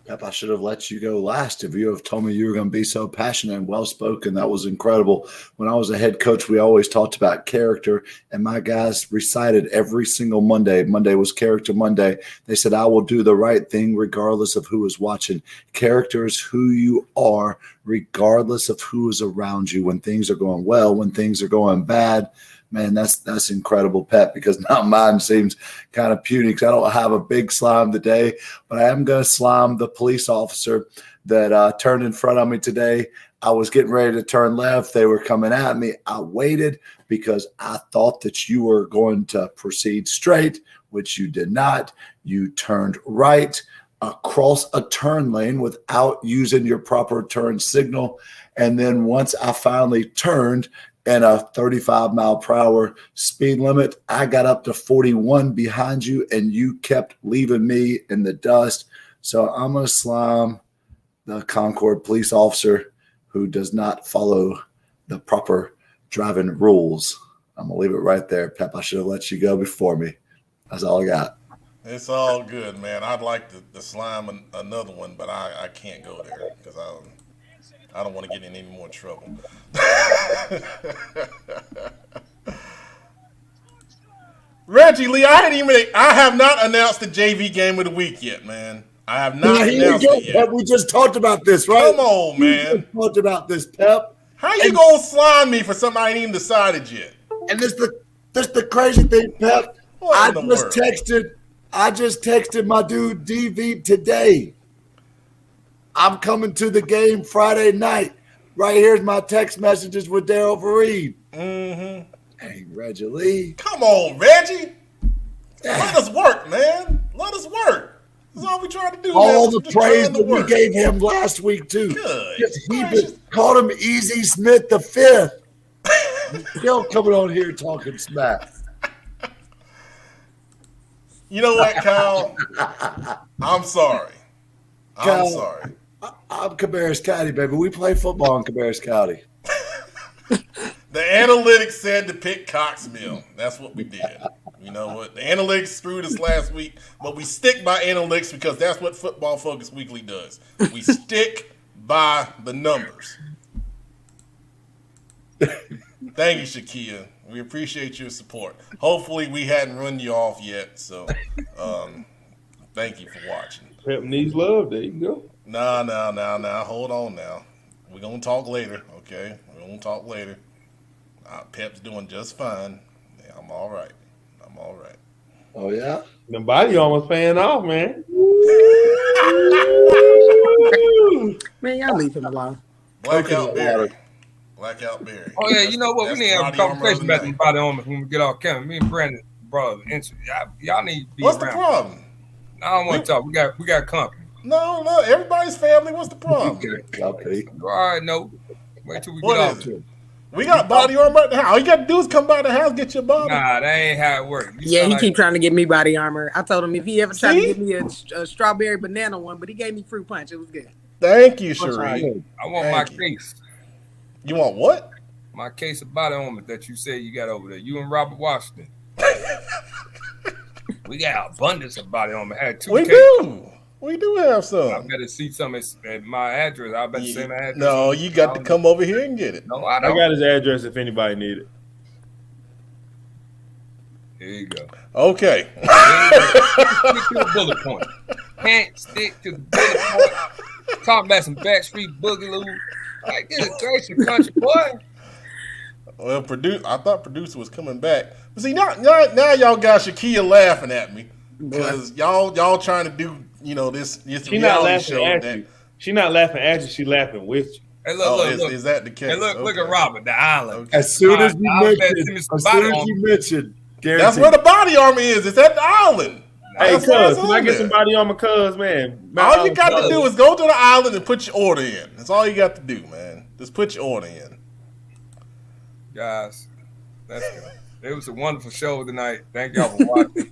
[SPEAKER 2] Pep, I should have let you go last. If you have told me you were going to be so passionate and well-spoken, that was incredible. When I was a head coach, we always talked about character, and my guys recited every single Monday. Monday was Character Monday. They said, I will do the right thing regardless of who is watching. Character is who you are regardless of who is around you. When things are going well, when things are going bad, man, that's incredible, Pep, because now mine seems kind of puny because I don't have a big slime today, but I am going to slime the police officer that turned in front of me today. I was getting ready to turn left. They were coming at me. I waited because I thought that you were going to proceed straight, which you did not. You turned right across a turn lane without using your proper turn signal. And then once I finally turned, and a 35-mile-per-hour speed limit, I got up to 41 behind you, and you kept leaving me in the dust. So I'm going to slime the Concord police officer who does not follow the proper driving rules. I'm gonna leave it right there, Pep. I should have let you go before me. That's all I got.
[SPEAKER 1] It's all good, man. I'd like to slime another one, but I can't go there because I don't want to get in any more trouble. Reggie Lee, I have not announced the JV game of the week yet, man. I have not announced it yet.
[SPEAKER 2] Pep, we just talked about this, right?
[SPEAKER 1] Come on, man.
[SPEAKER 2] We just talked about this, Pep.
[SPEAKER 1] How you gonna slime me for something I ain't even decided yet?
[SPEAKER 2] And this the crazy thing, Pep. I just texted my dude DV today. I'm coming to the game Friday night. Right here's my text messages with Daryl Fareed.
[SPEAKER 1] Mm-hmm.
[SPEAKER 2] Hey, Reggie Lee.
[SPEAKER 1] Come on, Reggie. Let us work, man. Let us work. That's all we trying to do.
[SPEAKER 2] All
[SPEAKER 1] man.
[SPEAKER 2] the praise that we gave him last week, too.
[SPEAKER 1] Good.
[SPEAKER 2] He called him Easy Smith the Fifth. Still coming on here talking smack.
[SPEAKER 1] You know what, Kyle? I'm sorry.
[SPEAKER 2] Kyle,
[SPEAKER 1] I'm sorry.
[SPEAKER 2] I'm Cabarrus County, baby. We play football in Cabarrus County.
[SPEAKER 1] The analytics said to pick Cox Mill. That's what we did. You know what? The analytics screwed us last week, but we stick by analytics because that's what Football Focus Weekly does. We stick by the numbers. Thank you, Shakia. We appreciate your support. Hopefully, we hadn't run you off yet, so thank you for watching.
[SPEAKER 9] Pep needs love. There you go.
[SPEAKER 1] Nah. Hold on now. We're going to talk later, okay? We're going to talk later. Pep's doing just fine. Yeah, I'm all right.
[SPEAKER 2] Oh, yeah?
[SPEAKER 9] The body almost paying off, man.
[SPEAKER 4] Man, y'all leave him alone.
[SPEAKER 1] Blackout Berry.
[SPEAKER 3] Oh, yeah, you know what? We need to have a conversation about the body armor when we get off camera. Me and Brandon, brother, y'all need to be
[SPEAKER 1] What's
[SPEAKER 3] around.
[SPEAKER 1] The problem?
[SPEAKER 3] I don't want to talk. We got company.
[SPEAKER 1] No, everybody's family. What's the problem?
[SPEAKER 2] Okay.
[SPEAKER 3] All right, no. Wait till we
[SPEAKER 1] What
[SPEAKER 3] get off
[SPEAKER 1] is
[SPEAKER 3] to
[SPEAKER 1] it?
[SPEAKER 3] it.
[SPEAKER 1] We got body armor at the house. All you got to do is come by the house, get your body.
[SPEAKER 3] Nah, that ain't how it works.
[SPEAKER 4] Yeah, he keep trying to get me body armor. I told him if he ever tried to
[SPEAKER 1] See?
[SPEAKER 4] give me a strawberry banana one, but he gave me fruit punch. It was good.
[SPEAKER 1] Thank you, Sheree.
[SPEAKER 3] I want my case.
[SPEAKER 1] You want what?
[SPEAKER 3] My case of body armor that you say you got over there. You and Robert Washington. We got abundance of body armor. I had 2
[SPEAKER 1] We
[SPEAKER 3] cases.
[SPEAKER 1] do. We do have some.
[SPEAKER 3] I better see some at my address. I better say my address.
[SPEAKER 1] No, you got to come over here and get it.
[SPEAKER 3] No, I
[SPEAKER 9] I
[SPEAKER 3] don't.
[SPEAKER 9] got his address if anybody need it.
[SPEAKER 3] There you go.
[SPEAKER 1] Okay.
[SPEAKER 3] Stick to the bullet point. Can't stick to the bullet point. Talking about some Backstreet Boogaloo. Like, this is gracious country, boy.
[SPEAKER 1] Well, I thought producer was coming back. But see, now y'all got Shakia laughing at me because y'all trying to do this
[SPEAKER 9] She not
[SPEAKER 1] reality
[SPEAKER 9] laughing
[SPEAKER 1] show.
[SPEAKER 9] at
[SPEAKER 1] That,
[SPEAKER 9] you. She not laughing at you. She laughing with you.
[SPEAKER 3] Hey, look.
[SPEAKER 1] Is that the case?
[SPEAKER 3] Hey, look
[SPEAKER 1] Okay.
[SPEAKER 3] at Robert, the island.
[SPEAKER 1] Okay.
[SPEAKER 2] As soon as
[SPEAKER 3] I'll bet
[SPEAKER 2] you
[SPEAKER 3] send me some body armor.
[SPEAKER 2] mentioned,
[SPEAKER 1] That's where the body armor is. It's at the island.
[SPEAKER 9] Hey,
[SPEAKER 1] That's why
[SPEAKER 9] cuz,
[SPEAKER 1] it's
[SPEAKER 9] can I
[SPEAKER 1] on
[SPEAKER 9] get
[SPEAKER 1] there.
[SPEAKER 9] some body armor, cuz, man?
[SPEAKER 1] All you got to do is go to the island and put your order in. That's all you got to do, man. Just put your order in.
[SPEAKER 3] Guys, let's go. It was a wonderful show tonight. Thank y'all for watching.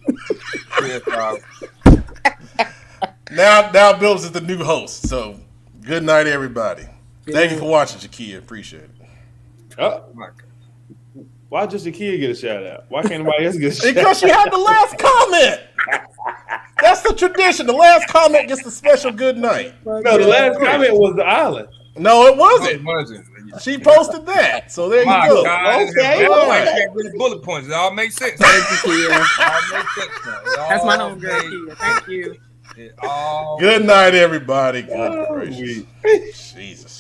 [SPEAKER 1] Now Bills is the new host. So good night, everybody. Thank you for watching, Shakia. Appreciate it.
[SPEAKER 9] Oh, why just a kid get a shout out? Why can't nobody else get a shout out?
[SPEAKER 1] Because she had the last comment. That's the tradition. The last comment gets the special good night.
[SPEAKER 9] No, the last comment was the island.
[SPEAKER 1] No, it wasn't. She posted that. So there you go.
[SPEAKER 3] Okay.
[SPEAKER 1] All right.
[SPEAKER 3] Really bullet points. It all makes sense.
[SPEAKER 4] Thank you, Kia. That's my
[SPEAKER 3] All
[SPEAKER 4] homegirl,
[SPEAKER 3] made-
[SPEAKER 4] Kia. Thank you.
[SPEAKER 3] It all
[SPEAKER 1] Good night, everybody. Good gracious. Jesus.